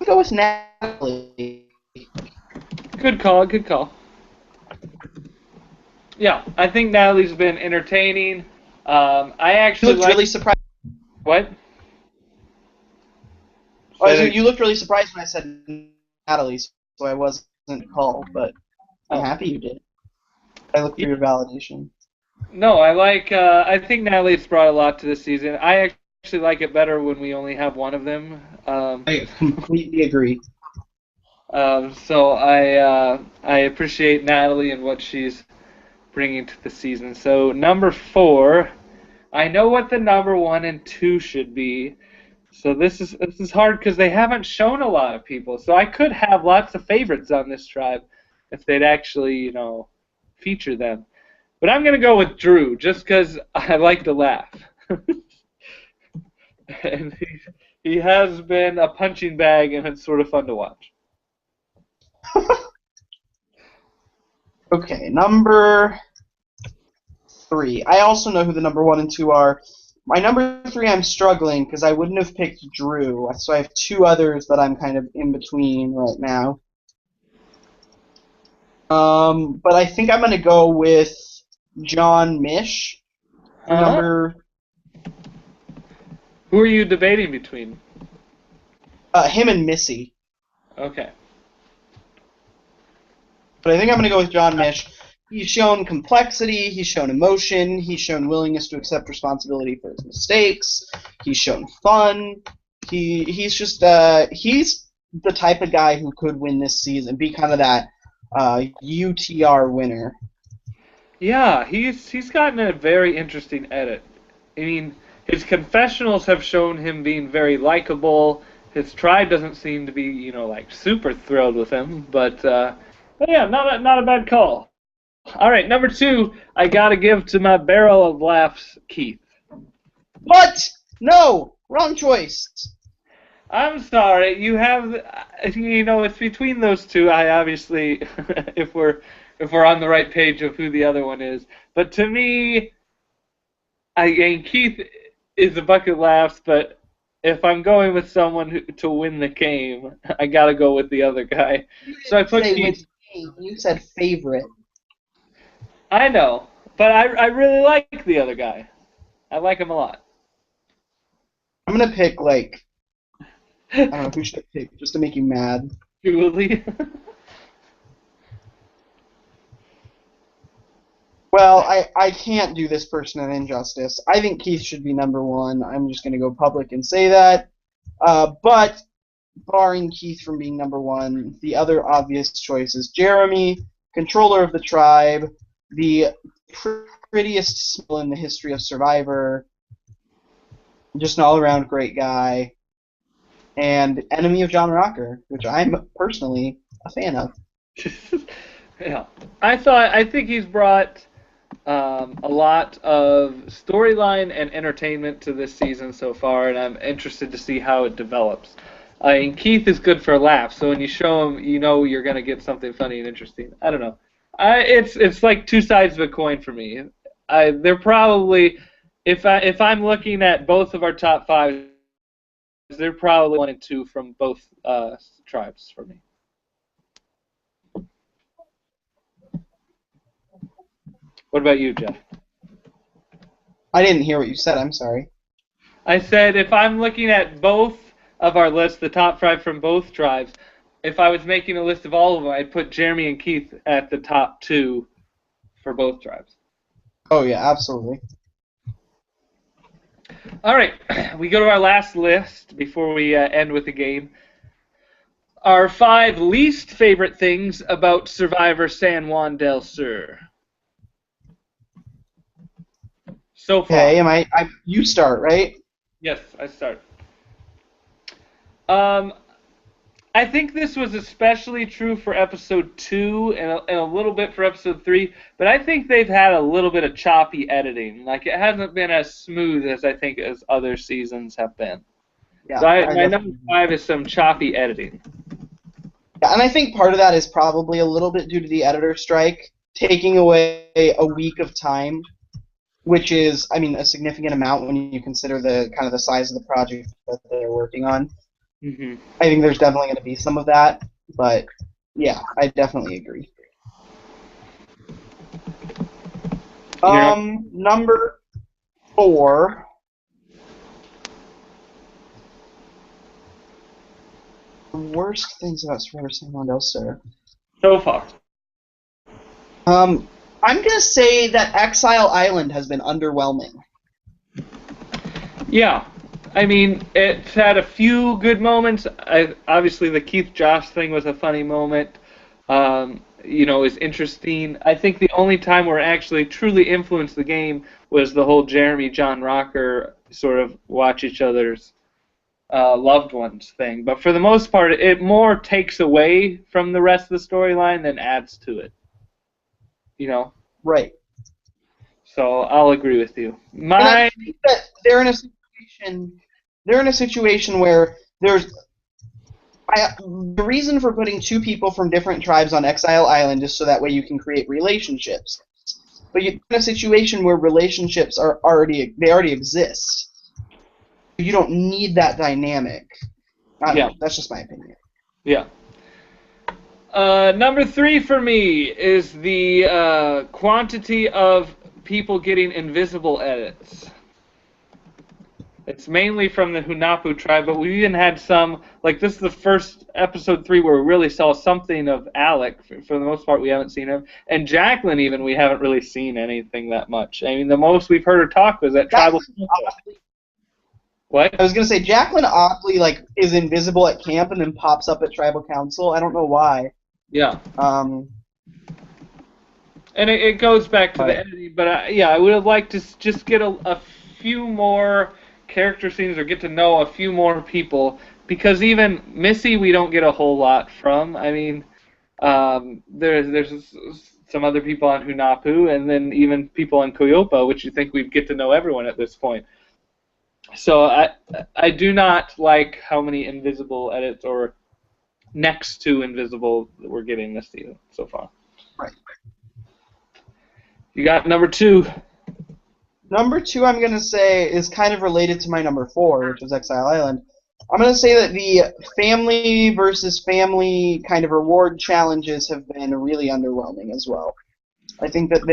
I'll go with Natalie. Good call. Yeah, I think Natalie's been entertaining. I actually You looked really surprised. What? You looked really surprised when I said Natalie, so I wasn't called, but I'm happy you did. I look for your validation. No, I think Natalie's brought a lot to this season. I actually like it better when we only have one of them. I completely agree. So I appreciate Natalie and what she's bringing to the season. So number 4, I know what the number 1 and 2 should be. So this is hard because they haven't shown a lot of people. So I could have lots of favorites on this tribe if they'd actually, feature them. But I'm gonna go with Drew just because I like to laugh. And he has been a punching bag, and it's sort of fun to watch. Okay, number 3. I also know who the number 1 and 2 are. My number 3, I'm struggling because I wouldn't have picked Drew, so I have 2 others that I'm kind of in between right now. But I think I'm going to go with John Mish for Huh? number. Who are you debating between? Him and Missy. Okay. But I think I'm going to go with John Mish. He's shown complexity, he's shown emotion, he's shown willingness to accept responsibility for his mistakes, he's shown fun. He's just he's the type of guy who could win this season, be kind of that UTR winner. Yeah, he's gotten a very interesting edit. I mean, his confessionals have shown him being very likable. His tribe doesn't seem to be, like super thrilled with him, but yeah, not a bad call. All right, number 2, I gotta give to my barrel of laughs, Keith. What? No, wrong choice. I'm sorry, you have, it's between those two. I obviously, if we're on the right page of who the other one is, but to me, and Keith is a bucket of laughs, but if I'm going with someone to win the game, I gotta go with the other guy. You So I didn't put say Keith. which game. You said favorite. I know, but I really like the other guy. I like him a lot. I'm gonna pick I don't know who should I pick just to make you mad. Julie. Well, I can't do this person an injustice. I think Keith should be number 1. I'm just gonna go public and say that. But barring Keith from being number 1, the other obvious choice is Jeremy, controller of the tribe, the prettiest smile in the history of Survivor, just an all-around great guy, and enemy of John Rocker, which I'm personally a fan of. Yeah, I think he's brought a lot of storyline and entertainment to this season so far, and I'm interested to see how it develops. And Keith is good for laughs, so when you show him, you're gonna get something funny and interesting. I don't know. It's like two sides of a coin for me. They're probably, if I'm looking at both of our top 5, they're probably 1 and 2 from both tribes for me. What about you, Jeff? I didn't hear what you said. I'm sorry. I said if I'm looking at both of our lists, the top 5 from both tribes, if I was making a list of all of them, I'd put Jeremy and Keith at the top 2 for both tribes. Oh yeah, absolutely. All right, we go to our last list before we end with the game. Our 5 least favorite things about Survivor San Juan del Sur. So far. Okay, you start, right? Yes, I start. I think this was especially true for episode 2 and a little bit for episode 3, but I think they've had a little bit of choppy editing. Like, it hasn't been as smooth as I think as other seasons have been. Yeah, So my number 5 is some choppy editing. Yeah, and I think part of that is probably a little bit due to the editor strike, taking away a week of time, which is, I mean, a significant amount when you consider the kind of the size of the project that they're working on. Mm-hmm. I think there's definitely going to be some of that, but yeah, I definitely agree. Number 4. Worst things about Survivor San Juan del Sur. So far. I'm gonna say that Exile Island has been underwhelming. Yeah. I mean, it's had a few good moments. Obviously, the Keith Josh thing was a funny moment. Is interesting. I think the only time where it actually truly influenced the game was the whole Jeremy John Rocker sort of watch each other's loved ones thing. But for the most part, it more takes away from the rest of the storyline than adds to it. Right. So I'll agree with you. And I think that they're in a situation where The reason for putting two people from different tribes on Exile Island is so that way you can create relationships. But you're in a situation where relationships already exist. You don't need that dynamic. I don't know, that's just my opinion. Yeah. Number 3 for me is the quantity of people getting invisible edits. It's mainly from the Hunapu tribe, but we even had some, like this is the first episode 3 where we really saw something of Alec. For the most part, we haven't seen him. And Jacqueline even, we haven't really seen anything that much. I mean, the most we've heard her talk was at Tribal Council. What? I was gonna say Jacqueline oddly is invisible at camp and then pops up at Tribal Council. I don't know why. Yeah. And it goes back to the editing, but I would have liked to just get a few more character scenes or get to know a few more people, because even Missy we don't get a whole lot from. I mean, there's some other people on Hunapu, and then even people on Koyopa, which you think we'd get to know everyone at this point. So I do not like how many invisible edits or next to invisible that we're getting this season so far. Right. You got number 2. Number 2, I'm going to say, is kind of related to my number 4, which is Exile Island. I'm going to say that the family versus family kind of reward challenges have been really underwhelming as well. I think that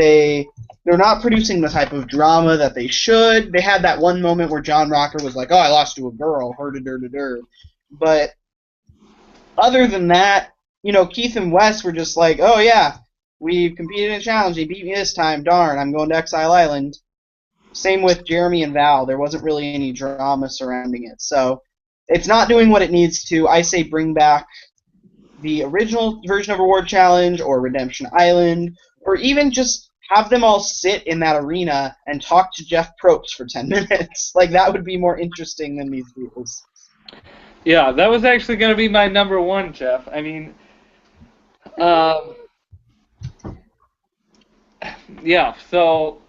they're not producing the type of drama that they should. They had that one moment where John Rocker was like, "Oh, I lost to a girl, her-da-dur-da-dur." But other than that, Keith and Wes were just like, "Oh yeah, we competed in a challenge. He beat me this time. Darn, I'm going to Exile Island." Same with Jeremy and Val. There wasn't really any drama surrounding it. So it's not doing what it needs to. I say bring back the original version of Reward Challenge or Redemption Island, or even just have them all sit in that arena and talk to Jeff Probst for 10 minutes. That would be more interesting than these rules. Yeah, that was actually going to be my number 1, Jeff. I mean, yeah, so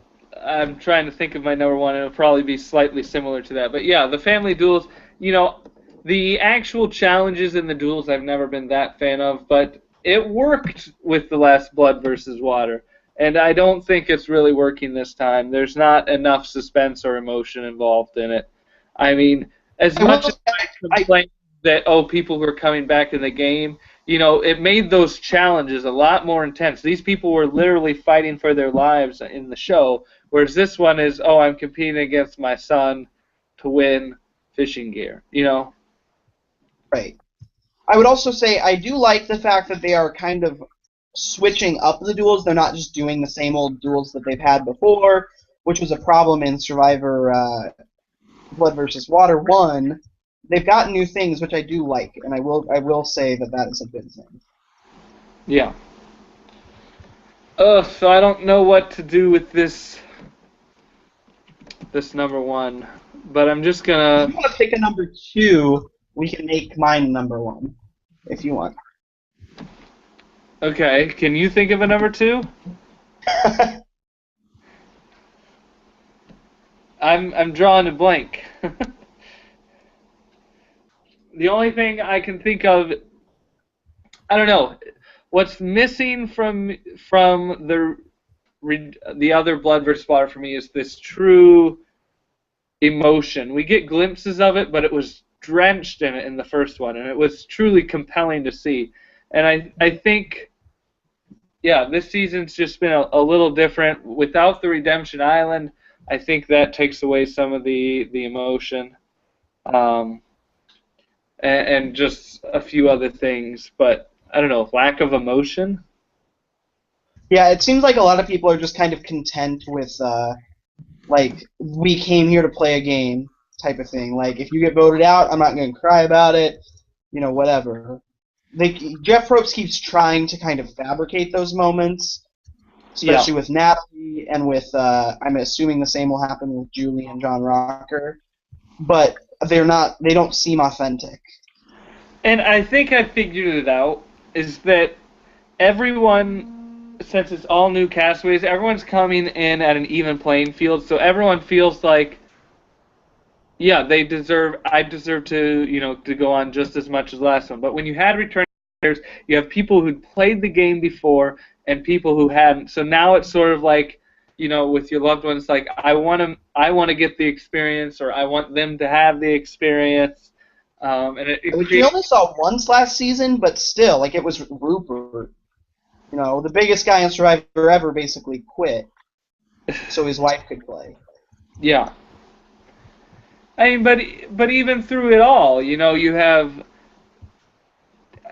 I'm trying to think of my number 1, and it'll probably be slightly similar to that. But yeah, the family duels, the actual challenges in the duels I've never been that fan of, but it worked with the last Blood versus Water, and I don't think it's really working this time. There's not enough suspense or emotion involved in it. I mean, as much as I complain that, people were coming back in the game, it made those challenges a lot more intense. These people were literally fighting for their lives in the show, whereas this one is, I'm competing against my son to win fishing gear, Right. I would also say I do like the fact that they are kind of switching up the duels. They're not just doing the same old duels that they've had before, which was a problem in Survivor Blood versus Water 1. They've got new things, which I do like, and I will say that is a good thing. Yeah. So I don't know what to do with this number 1, but I'm just gonna. If you want to pick a number 2, we can make mine number 1, if you want. Okay. Can you think of a number 2? I'm drawing a blank. The only thing I can think of, I don't know, what's missing from the other Blood vs. Water for me is this true emotion. We get glimpses of it, but it was drenched in it in the first one, and it was truly compelling to see. And I think, this season's just been a little different. Without the Redemption Island, I think that takes away some of the emotion. And just a few other things, but I don't know, lack of emotion? Yeah, it seems like a lot of people are just kind of content with, we came here to play a game type of thing. If you get voted out, I'm not going to cry about it, whatever. Jeff Probst keeps trying to kind of fabricate those moments, especially with Natalie and with, I'm assuming the same will happen with Julie and John Rocker, but they don't seem authentic. And I think I figured it out, is that everyone, since it's all new castaways, everyone's coming in at an even playing field, so everyone feels like Yeah, I deserve to, to go on just as much as the last one. But when you had returning players, you have people who'd played the game before and people who hadn't. So now it's sort of like, with your loved ones, like I want to get the experience, or I want them to have the experience. And it Which we creates. only saw once last season, but still, like, it was Rupert. The biggest guy in Survivor ever basically quit so his wife could play. Yeah. I mean, but even through it all, you have.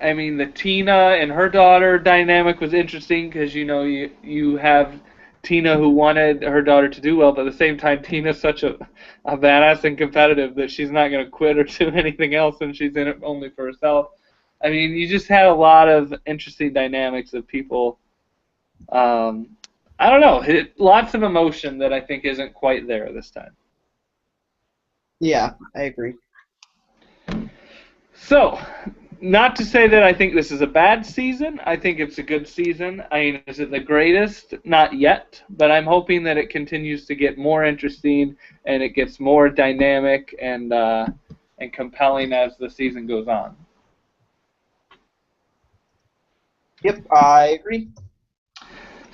I mean, the Tina and her daughter dynamic was interesting because you have Tina who wanted her daughter to do well, but at the same time, Tina's such a badass and competitive that she's not going to quit or do anything else, and she's in it only for herself. I mean, you just had a lot of interesting dynamics of people. I don't know, lots of emotion that I think isn't quite there this time. Yeah, I agree. So, not to say that I think this is a bad season. I think it's a good season. I mean, is it the greatest? Not yet, but I'm hoping that it continues to get more interesting and it gets more dynamic and compelling as the season goes on. Yep, I agree.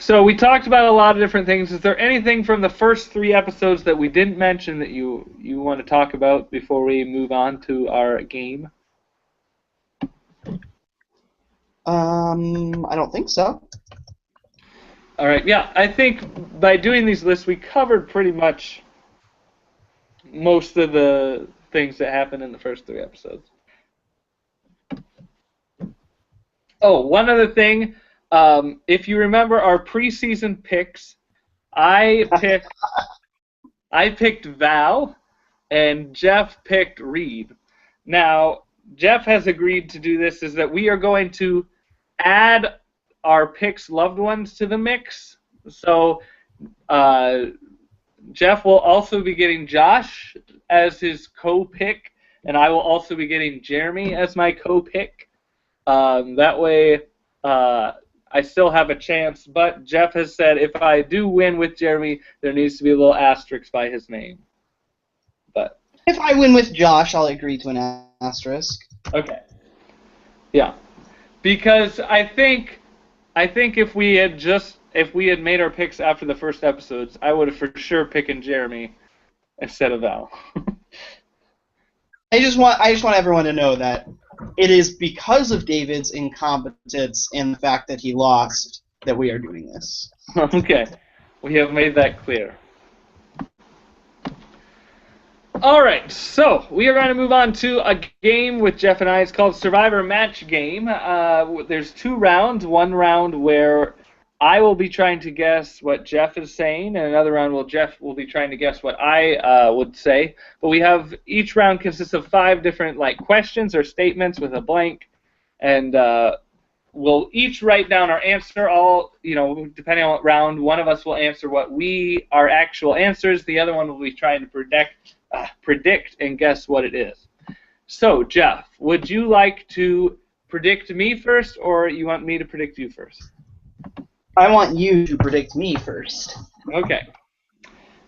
So we talked about a lot of different things. Is there anything from the first 3 episodes that we didn't mention that you want to talk about before we move on to our game? I don't think so. All right, yeah, I think by doing these lists, we covered pretty much most of the things that happened in the first 3 episodes. Oh, one other thing. If you remember our preseason picks, I picked Val, and Jeff picked Reed. Now, Jeff has agreed to do this, is that we are going to add our picks' loved ones to the mix. So Jeff will also be getting Josh as his co-pick, and I will also be getting Jeremy as my co-pick. That way, I still have a chance, but Jeff has said if I do win with Jeremy, there needs to be a little asterisk by his name. But if I win with Josh, I'll agree to an asterisk. Okay. Yeah. Because I think if we had made our picks after the first episodes, I would have for sure picked Jeremy instead of Val. I just want everyone to know that it is because of David's incompetence and the fact that he lost that we are doing this. Okay. We have made that clear. All right, so we are going to move on to a game with Jeff and I. It's called Survivor Match Game. There's 2 rounds. One round where I will be trying to guess what Jeff is saying, and another round where Jeff will be trying to guess what I would say. But each round consists of 5 different questions or statements with a blank, and we'll each write down our answer. Depending on what round, one of us will answer what our actual answers. The other one will be trying to predict and guess what it is. So, Jeff, would you like to predict me first, or you want me to predict you first? I want you to predict me first. Okay.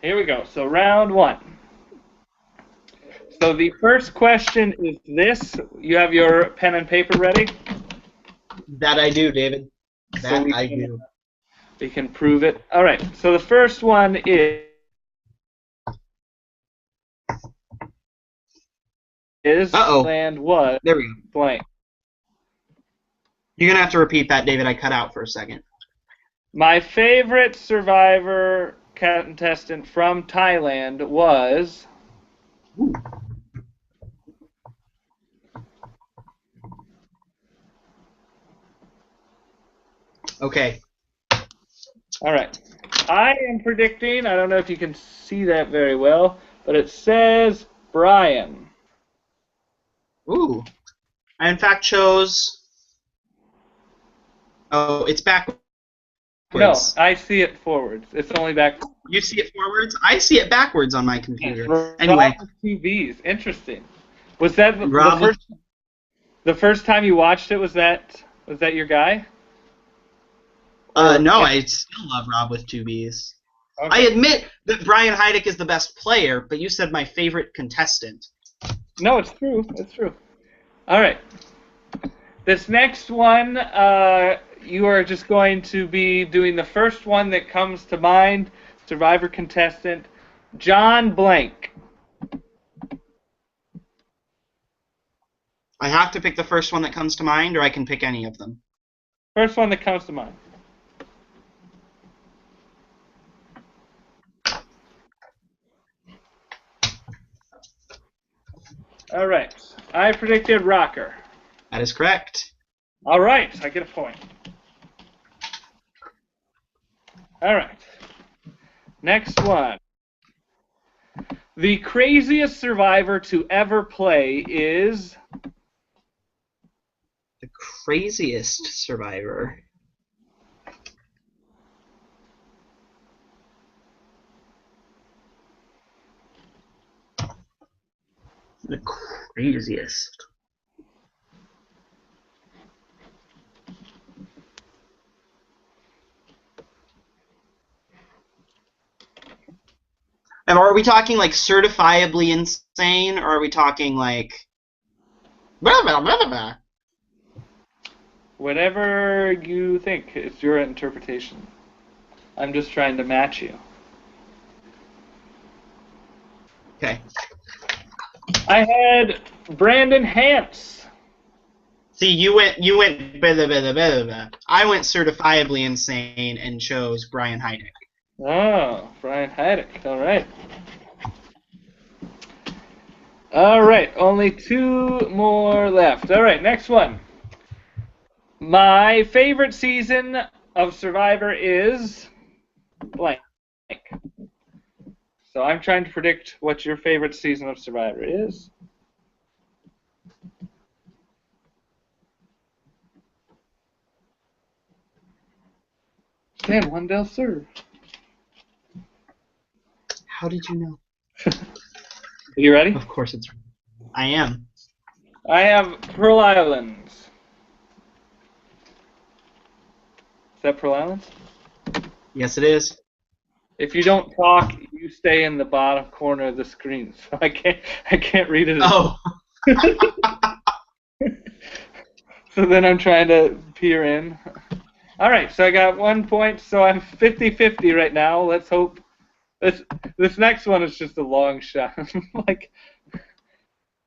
Here we go. So, round 1. So, the first question is this. You have your pen and paper ready? That I do, David. I do. We can prove it. All right. So, the first one is land was there we go. blank. You're going to have to repeat that, David. I cut out for a second. My favorite Survivor contestant from Thailand was... Ooh. Okay. All right. I am predicting, I don't know if you can see that very well, but it says Brian. Ooh. I, in fact, chose... Oh, it's backwards. No, I see it forwards. It's only back. You see it forwards? I see it backwards on my computer. Rob Anyway. with 2 B's. Interesting. Was that the first time you watched it? Was that your guy? No, I still love Rob with 2 B's. Okay. I admit that Brian Heidick is the best player, but you said my favorite contestant. No, it's true. It's true. All right. This next one, you are just going to be doing the first one that comes to mind. Survivor contestant, John Blank. I have to pick the first one that comes to mind, or I can pick any of them. First one that comes to mind. All right. I predicted Rocker. That is correct. All right. I get a point. All right. Next one. The craziest survivor to ever play is... The craziest survivor. The craziest. And are we talking like certifiably insane, or are we talking like... Blah, blah, blah, blah. Whatever you think. It's your interpretation. I'm just trying to match you. Okay. I had Brandon Hance. See, you went blah, blah, blah, blah, blah. I went certifiably insane and chose Brian Heidick. Oh, Brian Haddock. All right. All right. Only two more left. All right. Next one. My favorite season of Survivor is blank. So I'm trying to predict what your favorite season of Survivor is. Damn, Juan Del Sur. How did you know? Are you ready? Of course it's... I am. I have Pearl Islands. Is that Pearl Islands? Yes, it is. If you don't talk, you stay in the bottom corner of the screen, so I can't read it. Oh. So then I'm trying to peer in. All right, so I got 1 point, so I'm 50-50 right now. Let's hope this next one is just a long shot. Like,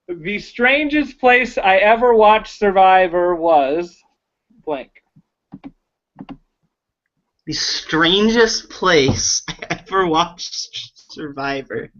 the strangest place I ever watched Survivor was blank. The strangest place I ever watched Survivor.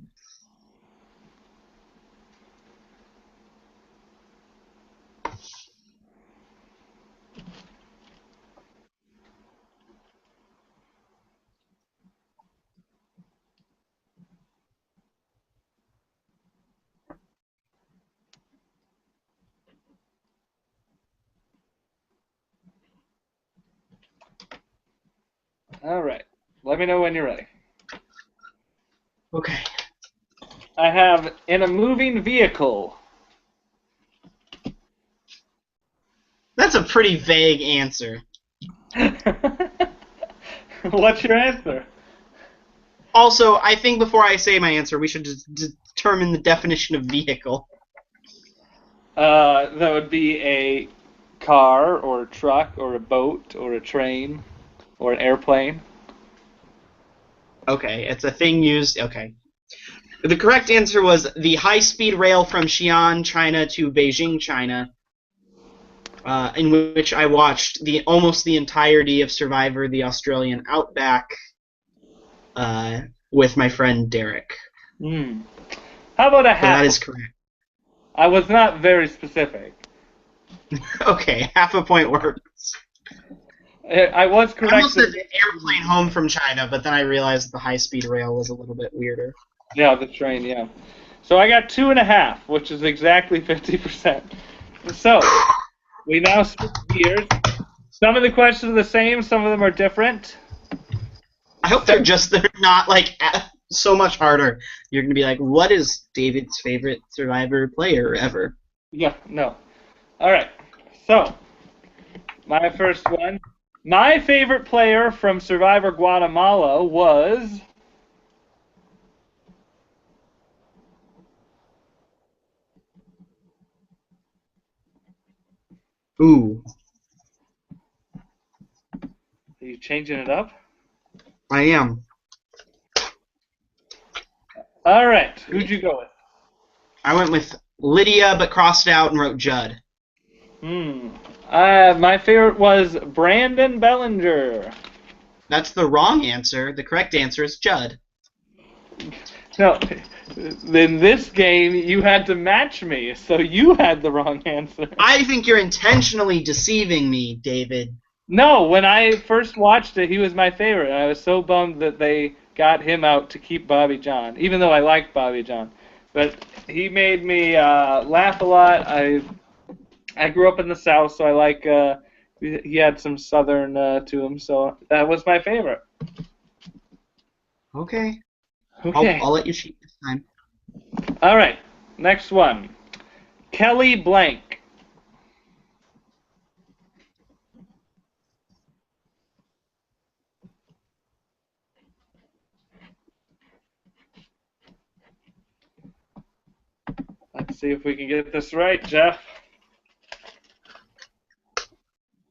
All right, let me know when you're ready. Okay. I have in a moving vehicle. That's a pretty vague answer. What's your answer? Also, I think before I say my answer, we should determine the definition of vehicle. That would be a car or a truck or a boat or a train or an airplane. Okay, it's a thing used... Okay. The correct answer was the high-speed rail from Xi'an, China to Beijing, China, in which I watched almost the entirety of Survivor, the Australian Outback, with my friend Derek. How about a So half? that is correct. I was not very specific. Okay, half a point works. I was correct. I almost said the airplane home from China, but then I realized the high-speed rail was a little bit weirder. Yeah, the train, yeah. So I got 2.5, which is exactly 50%. So, we now switch gears. Some of the questions are the same, some of them are different. I hope they're not, like, so much harder. You're going to be like, what is David's favorite Survivor player ever? Yeah, no. All right. So, my first one. My favorite player from Survivor Guatemala was Ooh, Are you changing it up? I am. All right. Who'd you go with? I went with Lydia, but crossed out and wrote Judd. My favorite was Brandon Bellinger. That's the wrong answer. The correct answer is Judd. No, in this game, you had to match me, so you had the wrong answer. I think you're intentionally deceiving me, David. No, when I first watched it, he was my favorite. I was so bummed that they got him out to keep Bobby John, even though I liked Bobby John. But he made me laugh a lot. I grew up in the South, so I like. He had some Southern to him, so that was my favorite. Okay. Okay. I'll let you cheat this time. All right. Next one. Kelly Blank. Let's see if we can get this right, Jeff.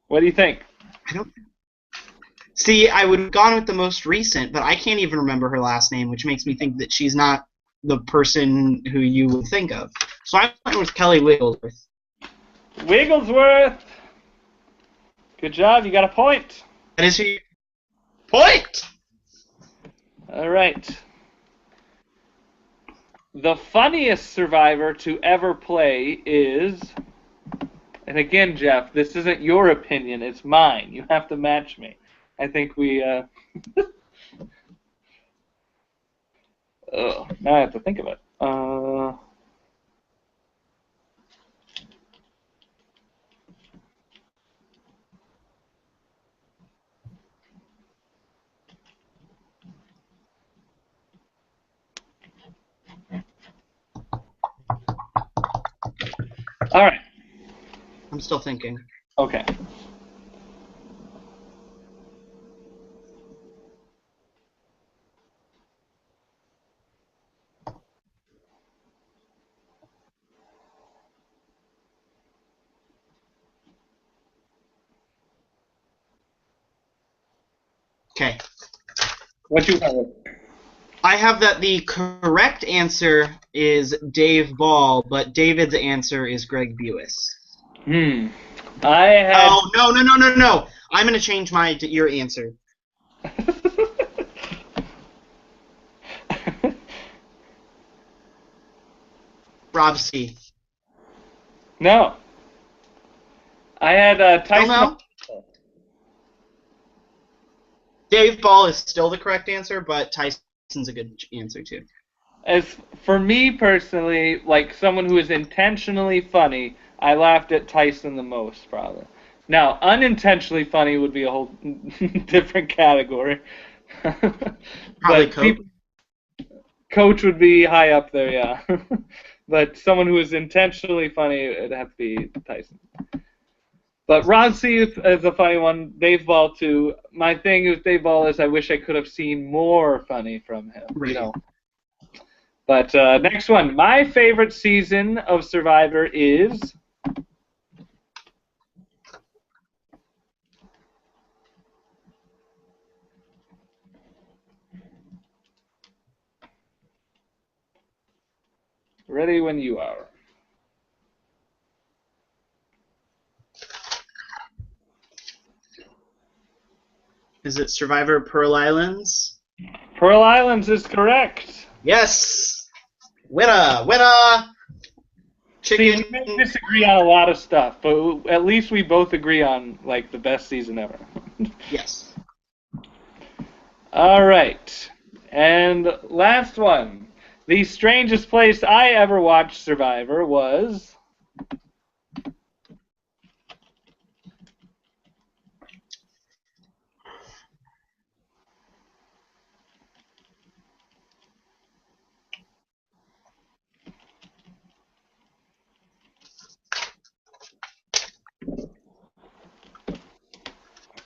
What do you think? I don't. See, I would have gone with the most recent, but I can't even remember her last name, which makes me think that she's not the person who you would think of. So I went with Kelly Wigglesworth. Wigglesworth. Good job. You got a point. That is your point. All right. The funniest survivor to ever play is, and again, Jeff, this isn't your opinion, it's mine. You have to match me. I think we, oh, now I have to think of it. All right. I'm still thinking. Okay. Okay. What you have? I have that the correct answer is Dave Ball, but David's answer is Greg Buis. I had. Oh, no. I'm going to change your answer. Rob C. No. I had Tyson. No. Dave Ball is still the correct answer, but Tyson's a good answer too. As for me personally, like someone who is intentionally funny, I laughed at Tyson the most, probably. Now, unintentionally funny would be a whole different category. Probably Coach. Coach would be high up there, yeah. But someone who is intentionally funny, it'd have to be Tyson. But Ron C is a funny one. Dave Ball too. My thing with Dave Ball is I wish I could have seen more funny from him. Right. You know. But next one. My favorite season of Survivor is. Ready when you are. Is it Survivor Pearl Islands? Pearl Islands is correct. Yes. Winner. Chicken. See, we may disagree on a lot of stuff, but at least we both agree on like the best season ever. Yes. All right. And last one. The strangest place I ever watched Survivor was.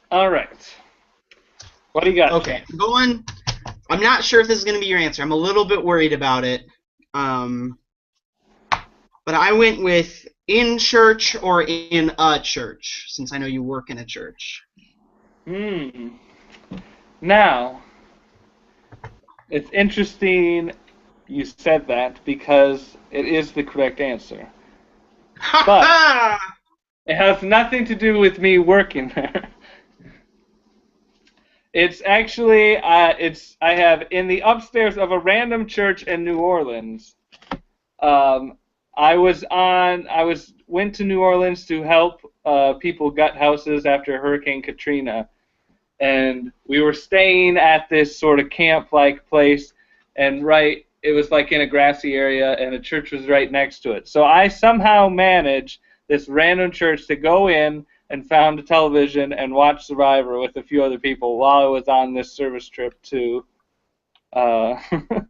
All right. What do you got? Okay. I'm not sure if this is going to be your answer. I'm a little bit worried about it. But I went with In church or in a church, since I know you work in a church. Now, it's interesting you said that because it is the correct answer. But it has nothing to do with me working there. It's actually, I have in the upstairs of a random church in New Orleans. Went to New Orleans to help people gut houses after Hurricane Katrina, and we were staying at this sort of camp-like place, and it was like in a grassy area, and a church was right next to it. So I somehow managed this random church to go in and found a television and watch Survivor with a few other people while I was on this service trip to to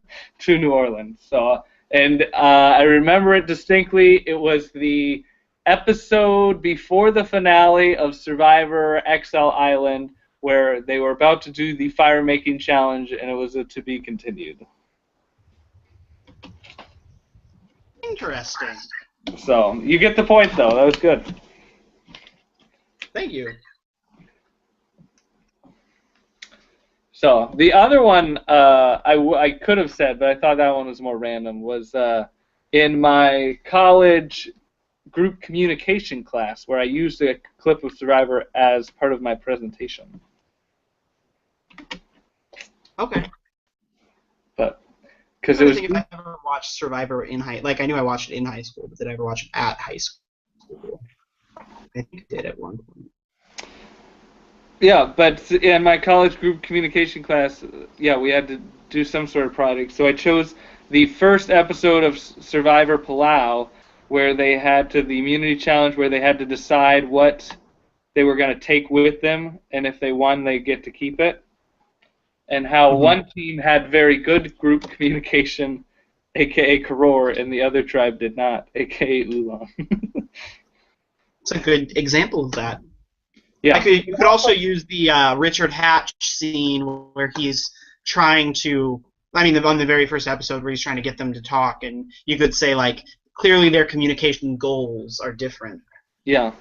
New Orleans. So, and I remember it distinctly. It was the episode before the finale of Survivor XL Island, where they were about to do the fire making challenge, and it was a to be continued. Interesting. So you get the point, though. That was good. Thank you. So the other one I could have said, but I thought that one was more random, was in my college group communication class, where I used a clip of Survivor as part of my presentation. Okay. But because I it was. think if I ever watched Survivor in I knew I watched it in high school, but did I ever watch it at high school? I think I did at one point. Yeah, but in my college group communication class, yeah, we had to do some sort of project. So I chose the first episode of Survivor Palau, where they had the immunity challenge, where they had to decide what they were going to take with them, and if they won, they get to keep it. And how one team had very good group communication, aka Karor, and the other tribe did not, aka Oolong. It's a good example of that. Yeah. You could also use the Richard Hatch scene where he's trying to, on the very first episode where he's trying to get them to talk, and you could say, like, clearly their communication goals are different. Yeah.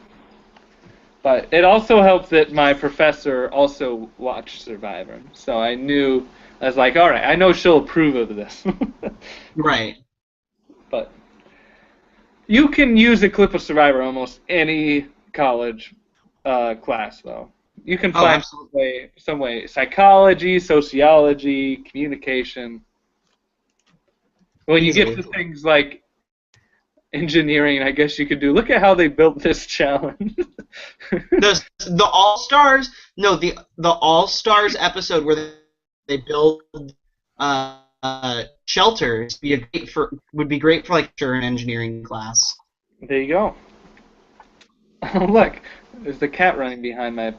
But it also helped that my professor also watched Survivor, so I was like, all right, I know she'll approve of this. Right. But you can use a clip of Survivor almost any college class, though. You can find some way. Psychology, sociology, communication. When you get to things like engineering, I guess you could do, look at how they built this challenge. the All-Stars, no, the All-Stars episode where they build shelters would be great for like an engineering class. There you go. Oh, look, there's the cat running behind my.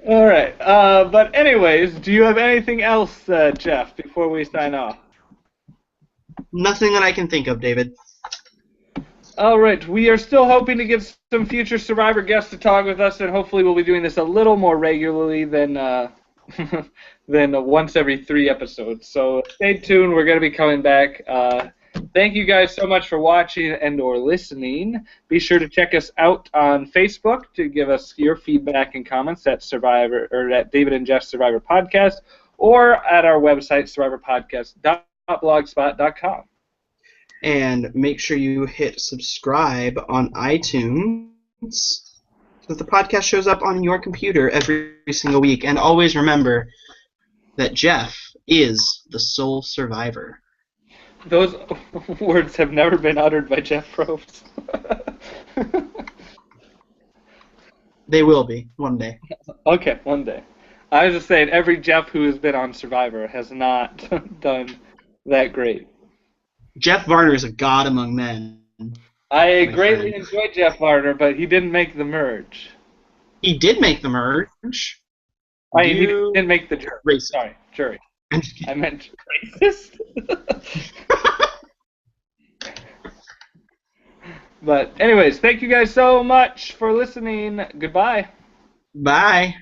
All right. But anyways, do you have anything else, Jeff, before we sign off? Nothing that I can think of, David. All right. We are still hoping to get some future Survivor guests to talk with us, and hopefully we'll be doing this a little more regularly than once every 3 episodes. So stay tuned. We're going to be coming back. Thank you guys so much for watching and or listening. Be sure to check us out on Facebook to give us your feedback and comments at Survivor or at David and Jeff's Survivor Podcast, or at our website survivorpodcast.blogspot.com. And make sure you hit subscribe on iTunes so that the podcast shows up on your computer every single week. And always remember that Jeff is the sole survivor. Those words have never been uttered by Jeff Probst. They will be, one day. Okay, one day. I was just saying, every Jeff who has been on Survivor has not done that great. Jeff Varner is a god among men. I greatly enjoyed Jeff Varner, but he didn't make the merge. He did make the merge. He didn't make the jury. Racist. Sorry, jury. I meant racist. But anyways, thank you guys so much for listening. Goodbye. Bye.